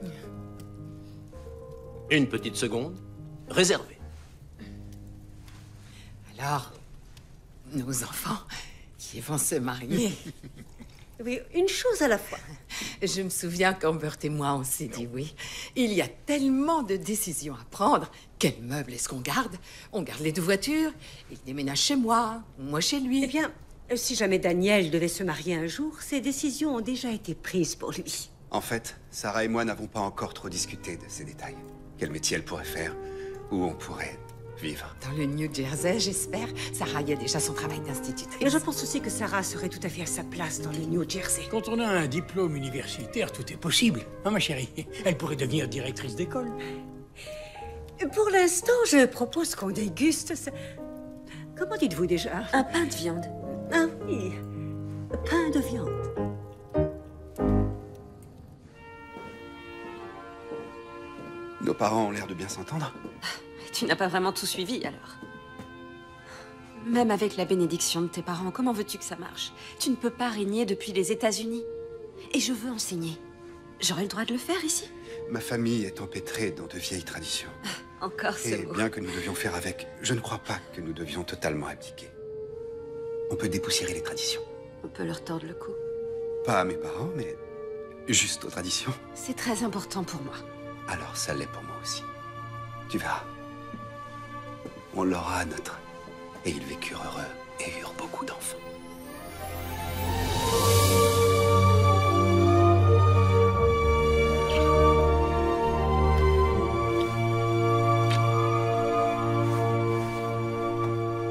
Une petite seconde. Réservé. Alors, nos enfants qui vont se marier. Oui, une chose à la fois. Je me souviens quand Bert et moi, on s'est dit oui. Il y a tellement de décisions à prendre. Quel meuble est-ce qu'on garde? On garde les 2 voitures. Il déménage chez moi chez lui. Eh bien, si jamais Daniel devait se marier un jour, ces décisions ont déjà été prises pour lui. En fait, Sarah et moi n'avons pas encore trop discuté de ces détails. Quel métier elle pourrait faire, où on pourrait vivre. Dans le New Jersey, j'espère. Sarah y a déjà son travail d'institutrice. Et je pense aussi que Sarah serait tout à fait à sa place dans le New Jersey. Quand on a un diplôme universitaire, tout est possible. Hein, ma chérie? Elle pourrait devenir directrice d'école. Pour l'instant, je propose qu'on déguste ce... Comment dites-vous déjà? Un pain de viande. Ah oui, pain de viande. Nos parents ont l'air de bien s'entendre. Tu n'as pas vraiment tout suivi, alors. Même avec la bénédiction de tes parents, comment veux-tu que ça marche? Tu ne peux pas régner depuis les États-Unis. Et je veux enseigner. J'aurais le droit de le faire ici? Ma famille est empêtrée dans de vieilles traditions. Encore ce Et mot. bien que nous devions faire avec, je ne crois pas que nous devions totalement abdiquer. On peut dépoussiérer les traditions. On peut leur tordre le cou. Pas à mes parents, mais juste aux traditions. C'est très important pour moi. Alors ça l'est pour moi aussi. Tu verras. On l'aura à notre. Et ils vécurent heureux et eurent beaucoup d'enfants.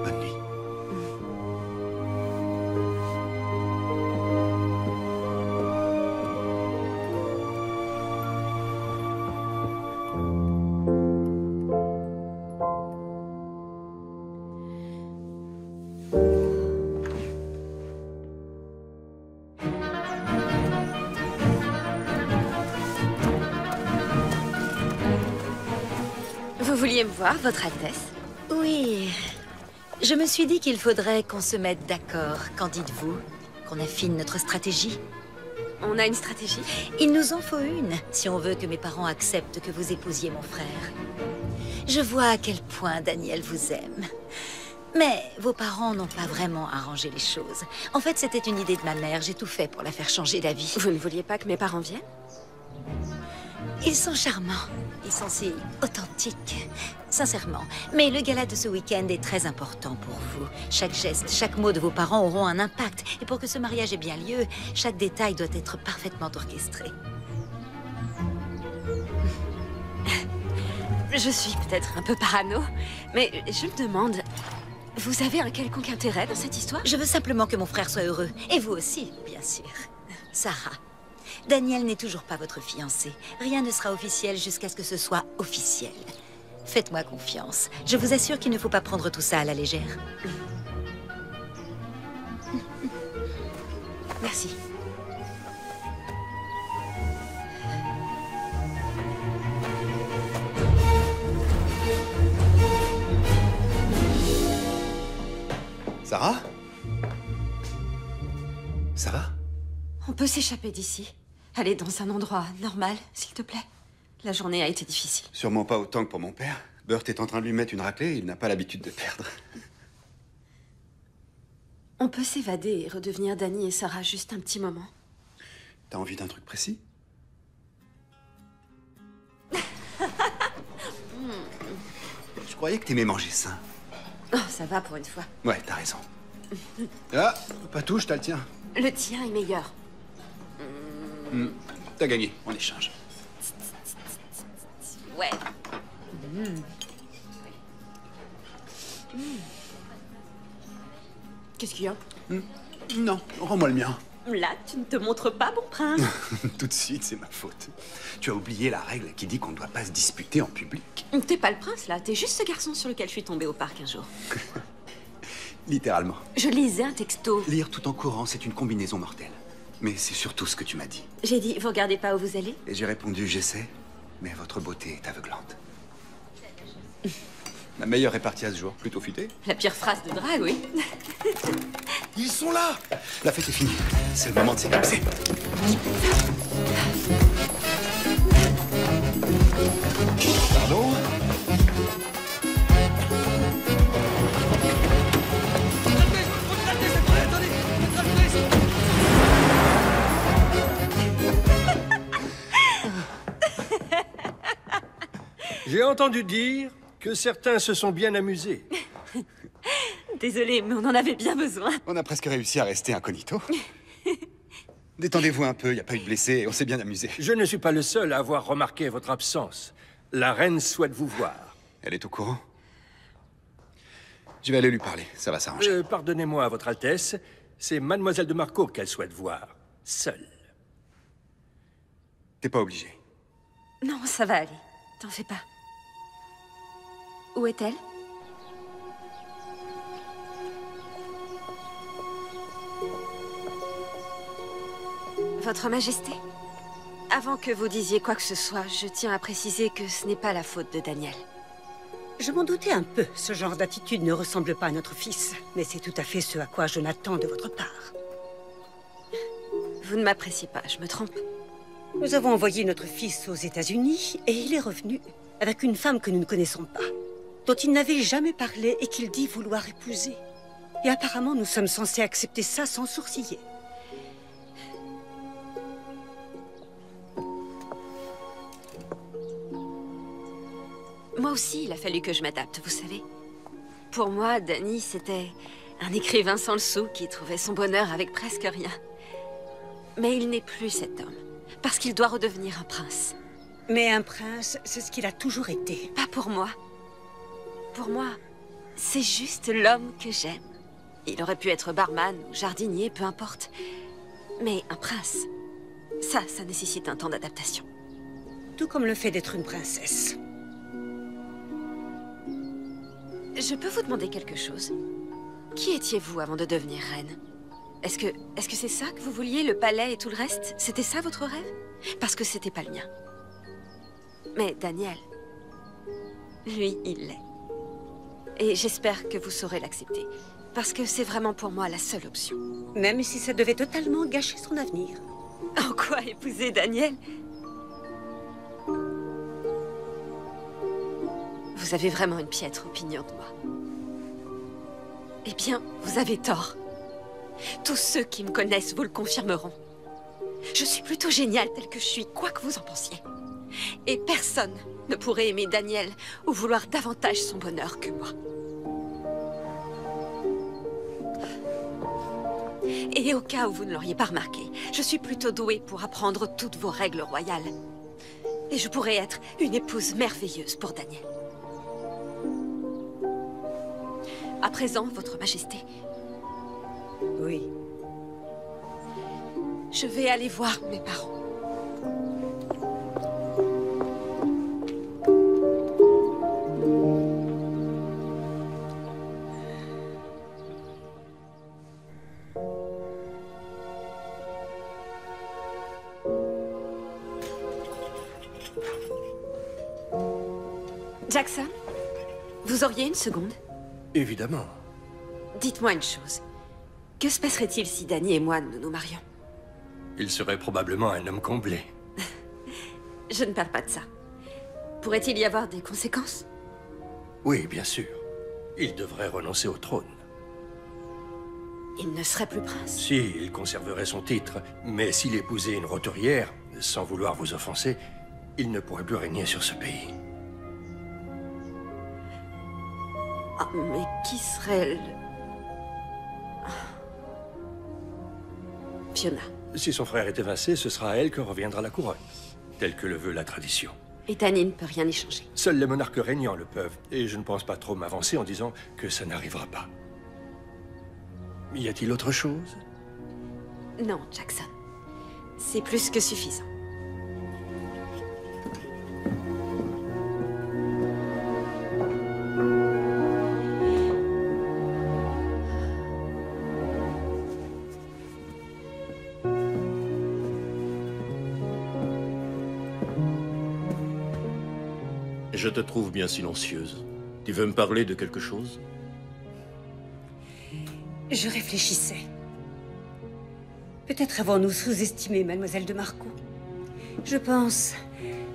Bonne nuit. Vous vouliez me voir, Votre Altesse? Oui. Je me suis dit qu'il faudrait qu'on se mette d'accord. Qu'en dites-vous? Qu'on affine notre stratégie? On a une stratégie? Il nous en faut une, si on veut que mes parents acceptent que vous épousiez mon frère. Je vois à quel point Daniel vous aime. Mais vos parents n'ont pas vraiment arrangé les choses. En fait, c'était une idée de ma mère. J'ai tout fait pour la faire changer d'avis. Vous ne vouliez pas que mes parents viennent? Ils sont charmants. Ils sont si authentiques. Sincèrement. Mais le gala de ce week-end est très important pour vous. Chaque geste, chaque mot de vos parents auront un impact. Et pour que ce mariage ait bien lieu, chaque détail doit être parfaitement orchestré. Je suis peut-être un peu parano, mais je me demande... Vous avez un quelconque intérêt dans cette histoire? Je veux simplement que mon frère soit heureux. Et vous aussi, bien sûr. Sarah, Daniel n'est toujours pas votre fiancé. Rien ne sera officiel jusqu'à ce que ce soit officiel. Faites-moi confiance. Je vous assure qu'il ne faut pas prendre tout ça à la légère. Merci. Sarah? Ça va? On peut s'échapper d'ici. Aller dans un endroit normal, s'il te plaît. La journée a été difficile. Sûrement pas autant que pour mon père. Bert est en train de lui mettre une raclée et il n'a pas l'habitude de perdre. On peut s'évader et redevenir Danny et Sarah juste un petit moment. T'as envie d'un truc précis? Je croyais que t'aimais manger sain. Oh, ça va pour une fois. Ouais, t'as raison. Ah, pas touche, t'as le tien. Le tien est meilleur. T'as gagné, on échange. Ouais. Qu'est-ce qu'il y a? Non, rends-moi le mien. Là, tu ne te montres pas, mon prince. Tout de suite, c'est ma faute. Tu as oublié la règle qui dit qu'on ne doit pas se disputer en public. T'es pas le prince, là. T'es juste ce garçon sur lequel je suis tombée au parc un jour. Littéralement. Je lisais un texto. Lire tout en courant, c'est une combinaison mortelle. Mais c'est surtout ce que tu m'as dit. J'ai dit, vous regardez pas où vous allez? Et j'ai répondu, j'essaie, mais votre beauté est aveuglante. La meilleure répartie à ce jour, plutôt futée. La pire phrase de drague, oui. Ils sont là! La fête est finie. C'est le moment de s'éclipser. Pardon? J'ai entendu dire que certains se sont bien amusés. Désolée, mais on en avait bien besoin. On a presque réussi à rester incognito. Détendez-vous un peu, il n'y a pas eu de blessés et on s'est bien amusé. Je ne suis pas le seul à avoir remarqué votre absence. La reine souhaite vous voir. Elle est au courant? Je vais aller lui parler, ça va s'arranger. Pardonnez-moi, Votre Altesse, c'est Mademoiselle de Marco qu'elle souhaite voir. Seule. T'es pas obligé. Non, ça va aller. T'en fais pas. Où est-elle? Votre Majesté, avant que vous disiez quoi que ce soit, je tiens à préciser que ce n'est pas la faute de Daniel. Je m'en doutais un peu. Ce genre d'attitude ne ressemble pas à notre fils. Mais c'est tout à fait ce à quoi je m'attends de votre part. Vous ne m'appréciez pas, je me trompe. Nous avons envoyé notre fils aux États-Unis et il est revenu avec une femme que nous ne connaissons pas, dont il n'avait jamais parlé et qu'il dit vouloir épouser. Et apparemment, nous sommes censés accepter ça sans sourciller. Moi aussi, il a fallu que je m'adapte, vous savez. Pour moi, Danny, c'était un écrivain sans le sou qui trouvait son bonheur avec presque rien. Mais il n'est plus cet homme, parce qu'il doit redevenir un prince. Mais un prince, c'est ce qu'il a toujours été. Pas pour moi. Pour moi, c'est juste l'homme que j'aime. Il aurait pu être barman ou jardinier, peu importe. Mais un prince, ça nécessite un temps d'adaptation. Tout comme le fait d'être une princesse. Je peux vous demander quelque chose? Qui étiez-vous avant de devenir reine? Est-ce que c'est ça que vous vouliez, le palais et tout le reste? C'était ça votre rêve? Parce que c'était pas le mien. Mais Daniel, lui, il l'est. Et j'espère que vous saurez l'accepter. Parce que c'est vraiment pour moi la seule option. Même si ça devait totalement gâcher son avenir. En quoi épouser Daniel? Vous avez vraiment une piètre opinion de moi. Eh bien, vous avez tort. Tous ceux qui me connaissent vous le confirmeront. Je suis plutôt géniale telle que je suis, quoi que vous en pensiez. Et personne ne pourrait aimer Daniel ou vouloir davantage son bonheur que moi. Et au cas où vous ne l'auriez pas remarqué, je suis plutôt douée pour apprendre toutes vos règles royales. Et je pourrais être une épouse merveilleuse pour Daniel. À présent, Votre Majesté. Oui. Je vais aller voir mes parents. Jackson, vous auriez une seconde? Évidemment. Dites-moi une chose. Que se passerait-il si Danny et moi nous nous marions? Il serait probablement un homme comblé. Je ne parle pas de ça. Pourrait-il y avoir des conséquences? Oui, bien sûr. Il devrait renoncer au trône. Il ne serait plus prince? Si, il conserverait son titre. Mais s'il épousait une roturière, sans vouloir vous offenser, il ne pourrait plus régner sur ce pays. Ah, mais qui serait le... Fiona. Si son frère est évincé, ce sera à elle que reviendra la couronne, telle que le veut la tradition. Et Danny ne peut rien y changer. Seuls les monarques régnants le peuvent, et je ne pense pas trop m'avancer en disant que ça n'arrivera pas. Y a-t-il autre chose? Non, Jackson. C'est plus que suffisant. Je te trouve bien silencieuse. Tu veux me parler de quelque chose? Je réfléchissais. Peut-être avons-nous sous-estimé Mademoiselle de Marco. Je pense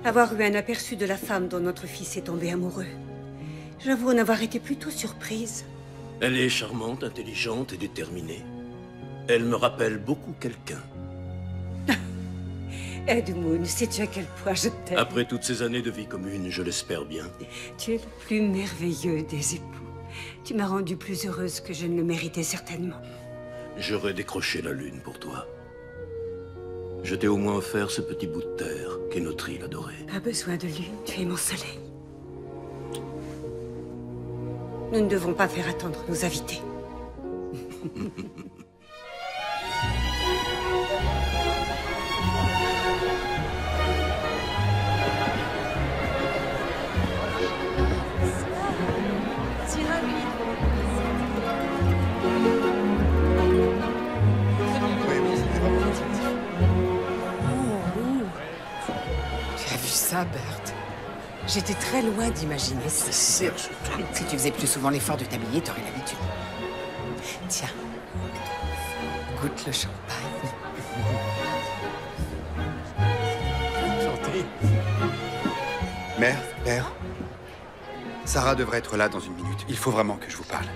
avoir eu un aperçu de la femme dont notre fils est tombé amoureux. J'avoue en avoir été plutôt surprise. Elle est charmante, intelligente et déterminée. Elle me rappelle beaucoup quelqu'un. Edmund, sais-tu à quel point je t'aime? Après toutes ces années de vie commune, je l'espère bien. Tu es le plus merveilleux des époux. Tu m'as rendue plus heureuse que je ne le méritais certainement. J'aurais décroché la lune pour toi. Je t'ai au moins offert ce petit bout de terre qu'est notre île adorée. Pas besoin de lune, tu es mon soleil. Nous ne devons pas faire attendre nos invités. Tu as vu ça, Berthe? J'étais très loin d'imaginer ça. Si tu faisais plus souvent l'effort de t'habiller, t'aurais l'habitude. Tiens, goûte le champagne. Santé. Mère, père, Sarah devrait être là dans une minute. Il faut vraiment que je vous parle.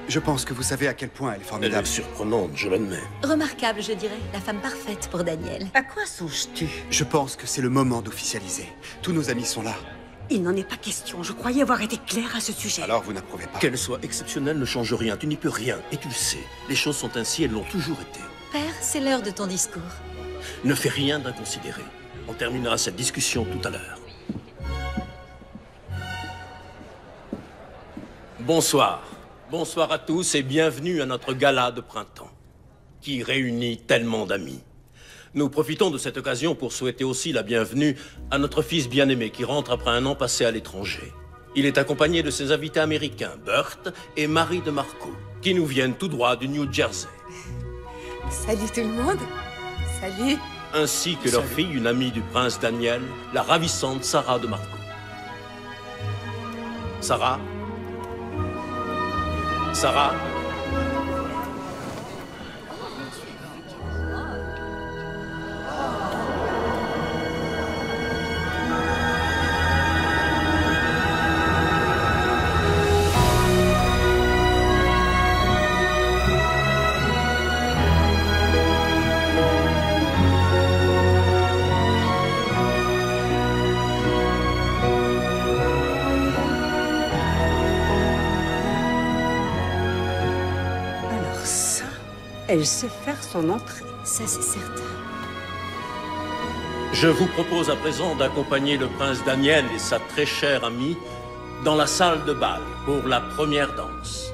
Je pense que vous savez à quel point elle est Elle formidable. est surprenante, je l'admets. Remarquable, je dirais. La femme parfaite pour Daniel. À quoi songes-tu? Je pense que c'est le moment d'officialiser. Tous nos amis sont là. Il n'en est pas question. Je croyais avoir été claire à ce sujet. Alors vous n'approuvez pas? Qu'elle soit exceptionnelle ne change rien. Tu n'y peux rien. Et tu le sais. Les choses sont ainsi, elles l'ont toujours été. Père, c'est l'heure de ton discours. Ne fais rien d'inconsidéré. On terminera cette discussion tout à l'heure. Bonsoir. Bonsoir à tous et bienvenue à notre gala de printemps, qui réunit tellement d'amis. Nous profitons de cette occasion pour souhaiter aussi la bienvenue à notre fils bien-aimé qui rentre après un an passé à l'étranger. Il est accompagné de ses invités américains, Burt et Marie de Marco, qui nous viennent tout droit du New Jersey. Salut tout le monde. Salut. Ainsi que leur fille, une amie du prince Daniel, la ravissante Sarah de Marco. Sarah? Sarah? Elle sait faire son entrée. Ça, c'est certain. Je vous propose à présent d'accompagner le prince Daniel et sa très chère amie dans la salle de bal pour la première danse.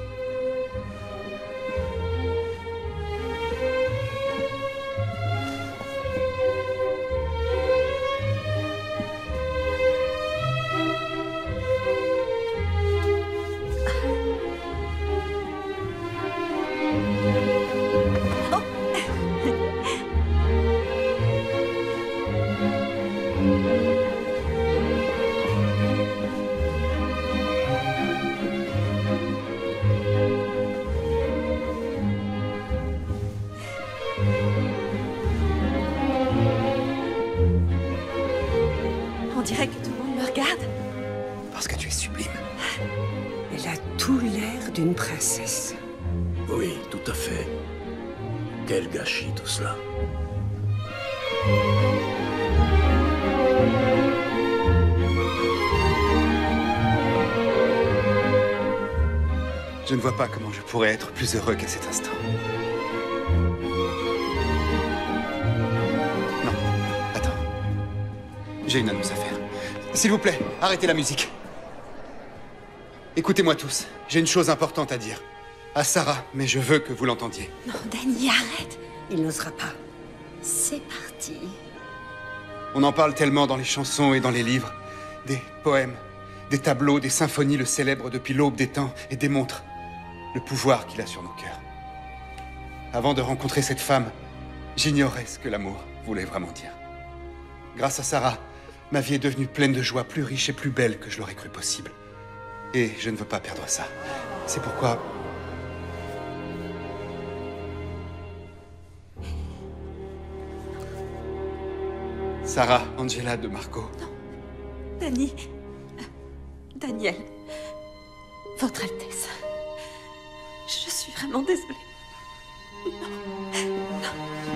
On dirait que tout le monde me regarde. Parce que tu es sublime. Elle a tout l'air d'une princesse. Oui, tout à fait. Quel gâchis tout cela. Je ne vois pas comment je pourrais être plus heureux qu'à cet instant. Non, attends. J'ai une annonce à faire. S'il vous plaît, arrêtez la musique. Écoutez-moi tous, j'ai une chose importante à dire. À Sarah, mais je veux que vous l'entendiez. Non, Danny, arrête. Il n'osera pas. C'est parti. On en parle tellement dans les chansons et dans les livres. Des poèmes, des tableaux, des symphonies le célèbrent depuis l'aube des temps et démontrent le pouvoir qu'il a sur nos cœurs. Avant de rencontrer cette femme, j'ignorais ce que l'amour voulait vraiment dire. Grâce à Sarah, ma vie est devenue pleine de joie, plus riche et plus belle que je l'aurais cru possible. Et je ne veux pas perdre ça. C'est pourquoi... Sarah Angela de Marco. Dani. Daniel. Votre Altesse. Je suis vraiment désolée.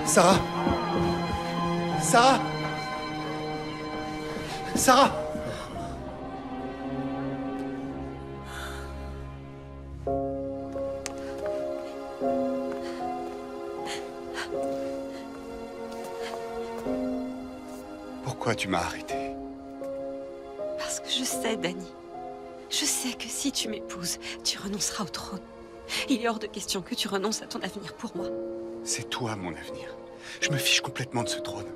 Sarah Sarah Sarah Pourquoi tu m'as arrêté? Parce que je sais, Dani. Je sais que si tu m'épouses, tu renonceras au trône. Il est hors de question que tu renonces à ton avenir pour moi. C'est toi mon avenir. Je me fiche complètement de ce trône.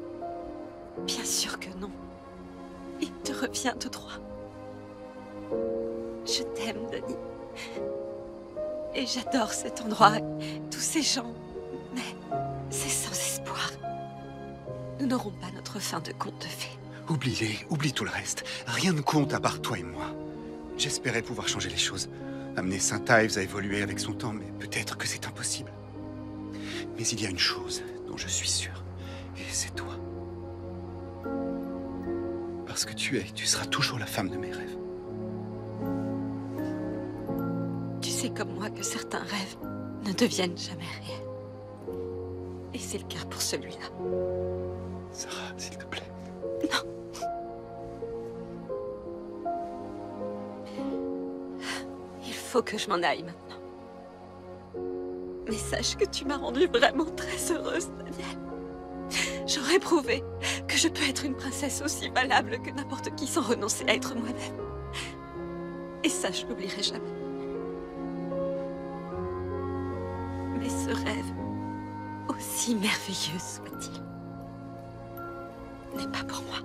Bien sûr que non. Il te revient de droit. Je t'aime, Dani. Et j'adore cet endroit, tous ces gens. Mais c'est sans espoir. Nous n'aurons pas notre fin de conte de fées. Oublie-les, oublie tout le reste. Rien ne compte à part toi et moi. J'espérais pouvoir changer les choses. Amener Saint-Ives à évoluer avec son temps, mais peut-être que c'est impossible. Mais il y a une chose dont je suis sûr, et c'est toi. Parce que tu seras toujours la femme de mes rêves. Tu sais comme moi que certains rêves ne deviennent jamais réels. Et c'est le cas pour celui-là. Sarah, s'il te plaît. Non. Il faut que je m'en aille maintenant. Mais sache que tu m'as rendue vraiment très heureuse, Daniel. J'aurais prouvé que je peux être une princesse aussi valable que n'importe qui sans renoncer à être moi-même. Et ça, je l'oublierai jamais. Mais ce rêve, aussi merveilleux soit-il, n'est pas pour moi.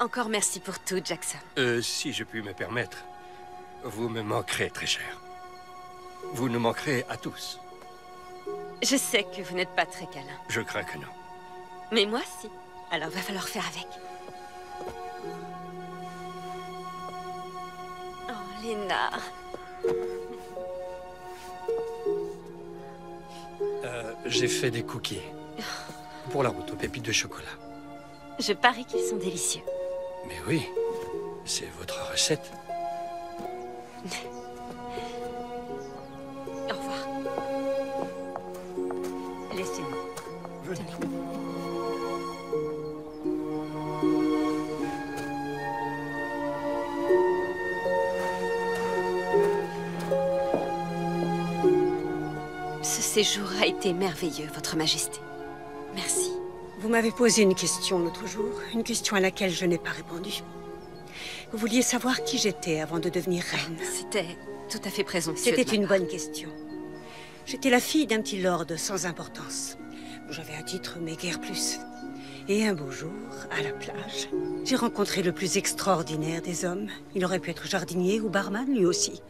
Encore merci pour tout, Jackson. Si je puis me permettre, vous me manquerez très cher. Vous nous manquerez à tous. Je sais que vous n'êtes pas très câlin. Je crains que non. Mais moi, si. Alors, va falloir faire avec. Oh, Léna. J'ai fait des cookies. Pour la route aux pépites de chocolat. Je parie qu'ils sont délicieux. Mais oui, c'est votre recette. Au revoir. Laissez-nous. Ce séjour a été merveilleux, Votre Majesté. Merci. Vous m'avez posé une question l'autre jour, une question à laquelle je n'ai pas répondu. Vous vouliez savoir qui j'étais avant de devenir reine. C'était tout à fait présomptueux. C'était une bonne question. J'étais la fille d'un petit lord sans importance. J'avais un titre, mais guère plus. Et un beau jour, à la plage, j'ai rencontré le plus extraordinaire des hommes. Il aurait pu être jardinier ou barman, lui aussi.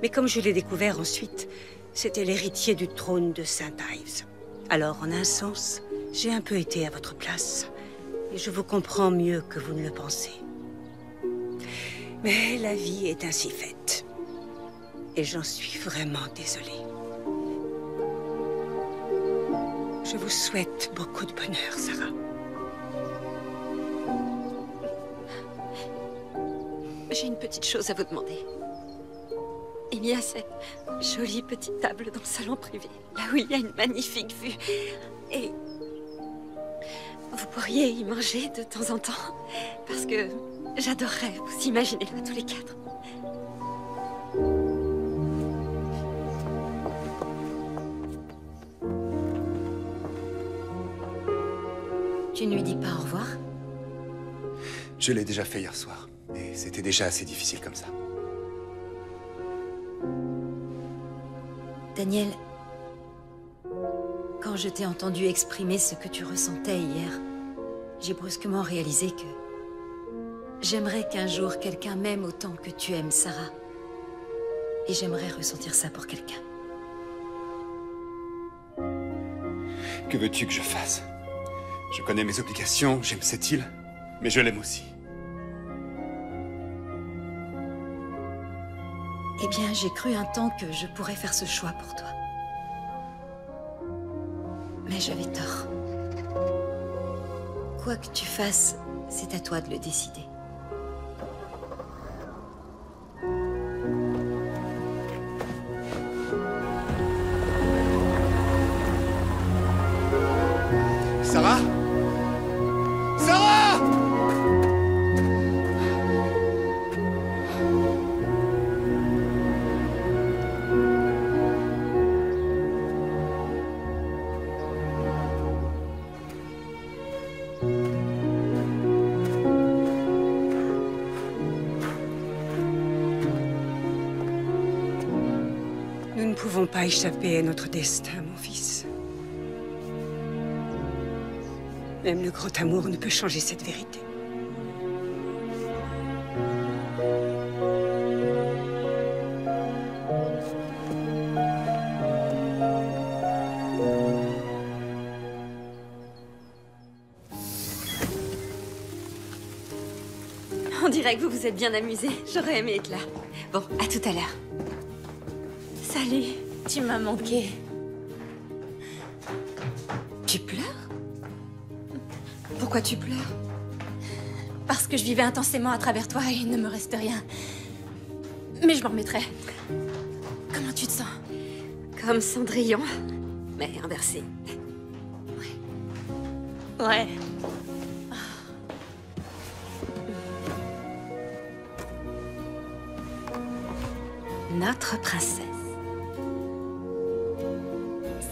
Mais comme je l'ai découvert ensuite, c'était l'héritier du trône de Saint-Ives. Alors, en un sens, j'ai un peu été à votre place. Et je vous comprends mieux que vous ne le pensez. Mais la vie est ainsi faite. Et j'en suis vraiment désolée. Je vous souhaite beaucoup de bonheur, Sarah. J'ai une petite chose à vous demander. Il y a cette jolie petite table dans le salon privé, là où il y a une magnifique vue. Et vous pourriez y manger de temps en temps, parce que j'adorerais vous imaginer là tous les quatre. Tu ne lui dis pas au revoir? Je l'ai déjà fait hier soir, et c'était déjà assez difficile comme ça. Daniel, quand je t'ai entendu exprimer ce que tu ressentais hier, j'ai brusquement réalisé que J'aimerais qu'un jour quelqu'un m'aime autant que tu aimes Sarah. Et j'aimerais ressentir ça pour quelqu'un. Que veux-tu que je fasse? Je connais mes obligations, j'aime cette île, mais je l'aime aussi. Eh bien, j'ai cru un temps que je pourrais faire ce choix pour toi. Mais j'avais tort. Quoi que tu fasses, c'est à toi de le décider. Sarah? Sarah! Nous ne pouvons pas échapper à notre destin, mon fils. Même le grand amour ne peut changer cette vérité. On dirait que vous vous êtes bien amusés. J'aurais aimé être là. Bon, à tout à l'heure. Salut. Tu m'as manqué. Tu pleures? Pourquoi tu pleures? Parce que je vivais intensément à travers toi et il ne me reste rien. Mais je m'en remettrai. Comment tu te sens? Comme Cendrillon, mais inversé. Ouais. Notre princesse.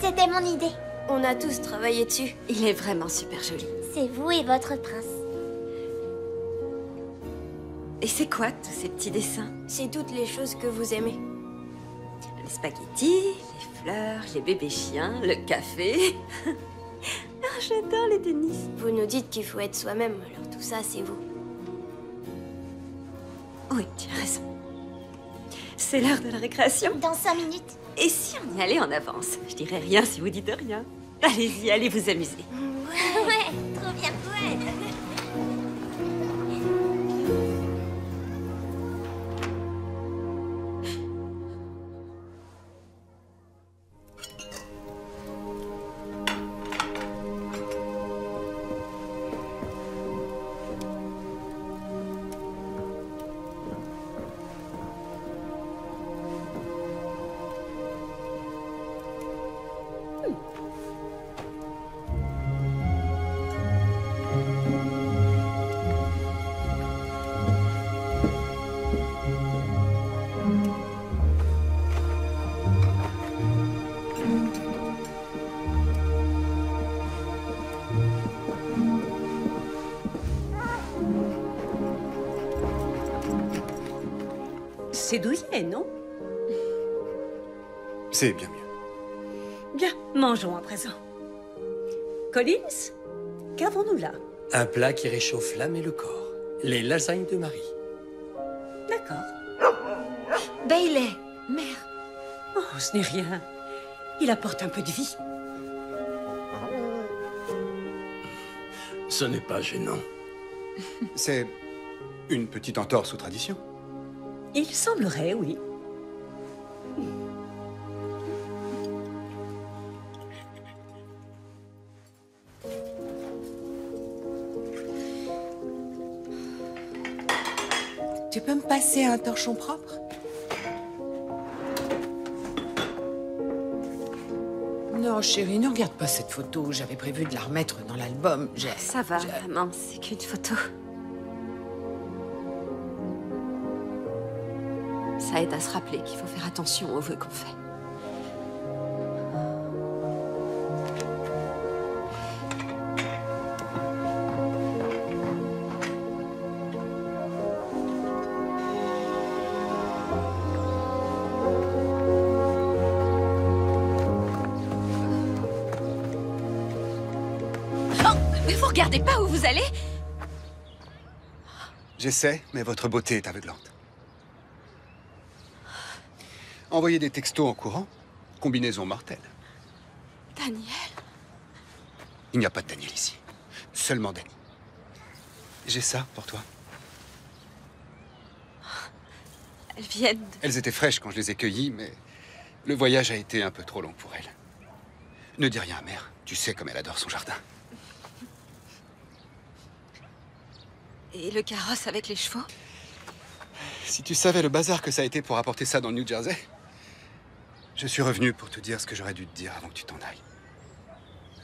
C'était mon idée. On a tous travaillé dessus. Il est vraiment super joli. C'est vous et votre prince. Et c'est quoi tous ces petits dessins? C'est toutes les choses que vous aimez. Les spaghettis, les fleurs, les bébés chiens, le café. Ah, j'adore les tennis. Vous nous dites qu'il faut être soi-même, alors tout ça, c'est vous. Oui, tu as raison. C'est l'heure de la récréation. Dans 5 minutes. Et si on y allait en avance? Je dirais rien si vous dites rien. Allez-y, allez vous amuser. Ouais, trop bien, ouais. C'est douillet, non? C'est bien mieux. Bien, mangeons à présent. Collins, qu'avons-nous là? Un plat qui réchauffe l'âme et le corps. Les lasagnes de Marie. D'accord. Bailey, mère. Oh, ce n'est rien. Il apporte un peu de vie. Ce n'est pas gênant. C'est une petite entorse aux traditions. Il semblerait, oui. Tu peux me passer un torchon propre? Non, chérie, ne regarde pas cette photo. J'avais prévu de la remettre dans l'album. Ça va, maman, c'est qu'une photo. Ça aide à se rappeler qu'il faut faire attention aux vœux qu'on fait. Mais vous regardez pas où vous allez? J'essaie, mais votre beauté est aveuglante. Envoyer des textos en courant, combinaison mortelle. Daniel. Il n'y a pas de Daniel ici. Seulement Dani. J'ai ça pour toi. Elles viennent de... Elles étaient fraîches quand je les ai cueillies, mais le voyage a été un peu trop long pour elles. Ne dis rien à mère. Tu sais comme elle adore son jardin. Et le carrosse avec les chevaux? Si tu savais le bazar que ça a été pour apporter ça dans le New Jersey. Je suis revenu pour te dire ce que j'aurais dû te dire avant que tu t'en ailles.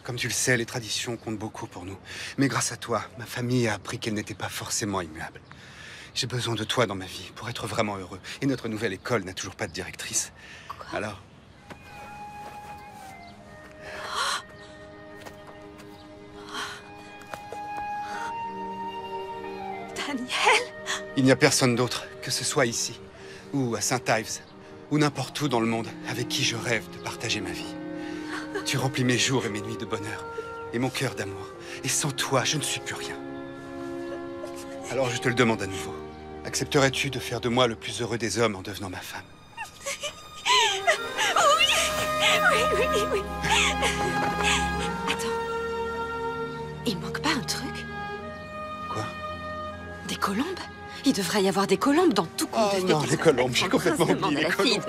Comme tu le sais, les traditions comptent beaucoup pour nous. Mais grâce à toi, ma famille a appris qu'elles n'étaient pas forcément immuables. J'ai besoin de toi dans ma vie pour être vraiment heureux. Et notre nouvelle école n'a toujours pas de directrice. Quoi? Alors... Daniel! Il n'y a personne d'autre, que ce soit ici, ou à Saint-Ives, ou n'importe où dans le monde, avec qui je rêve de partager ma vie. Tu remplis mes jours et mes nuits de bonheur, et mon cœur d'amour. Et sans toi, je ne suis plus rien. Alors je te le demande à nouveau. Accepterais-tu de faire de moi le plus heureux des hommes en devenant ma femme? Oui. Attends. Il manque pas un truc? Quoi? Des colombes? Il devrait y avoir des colombes dans tout conte de fées. Non, les colombes, j'ai complètement oublié les colombes.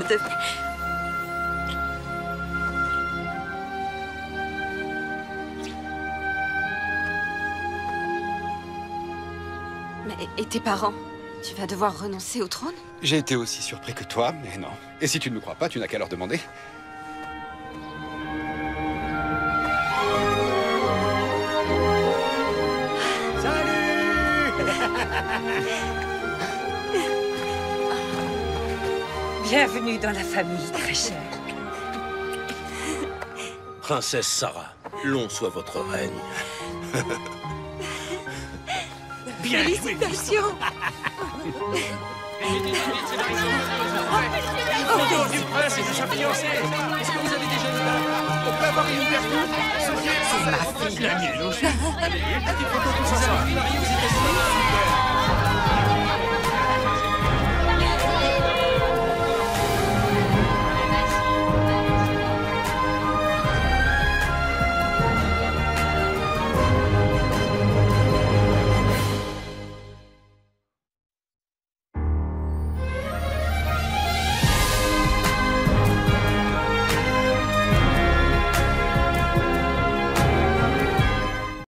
Mais et tes parents? Tu vas devoir renoncer au trône? J'ai été aussi surpris que toi, mais non. Et si tu ne me crois pas, tu n'as qu'à leur demander. Bienvenue dans la famille, très chère. Princesse Sarah, long soit votre règne. Félicitations! Autour du prince et de sa fiancée. Est-ce que vous avez déjà vu là? On peut avoir une ouverture? C'est ma fille. La mienne aussi. Allez, une petite photo tous ensemble. Mariés aux États-Unis.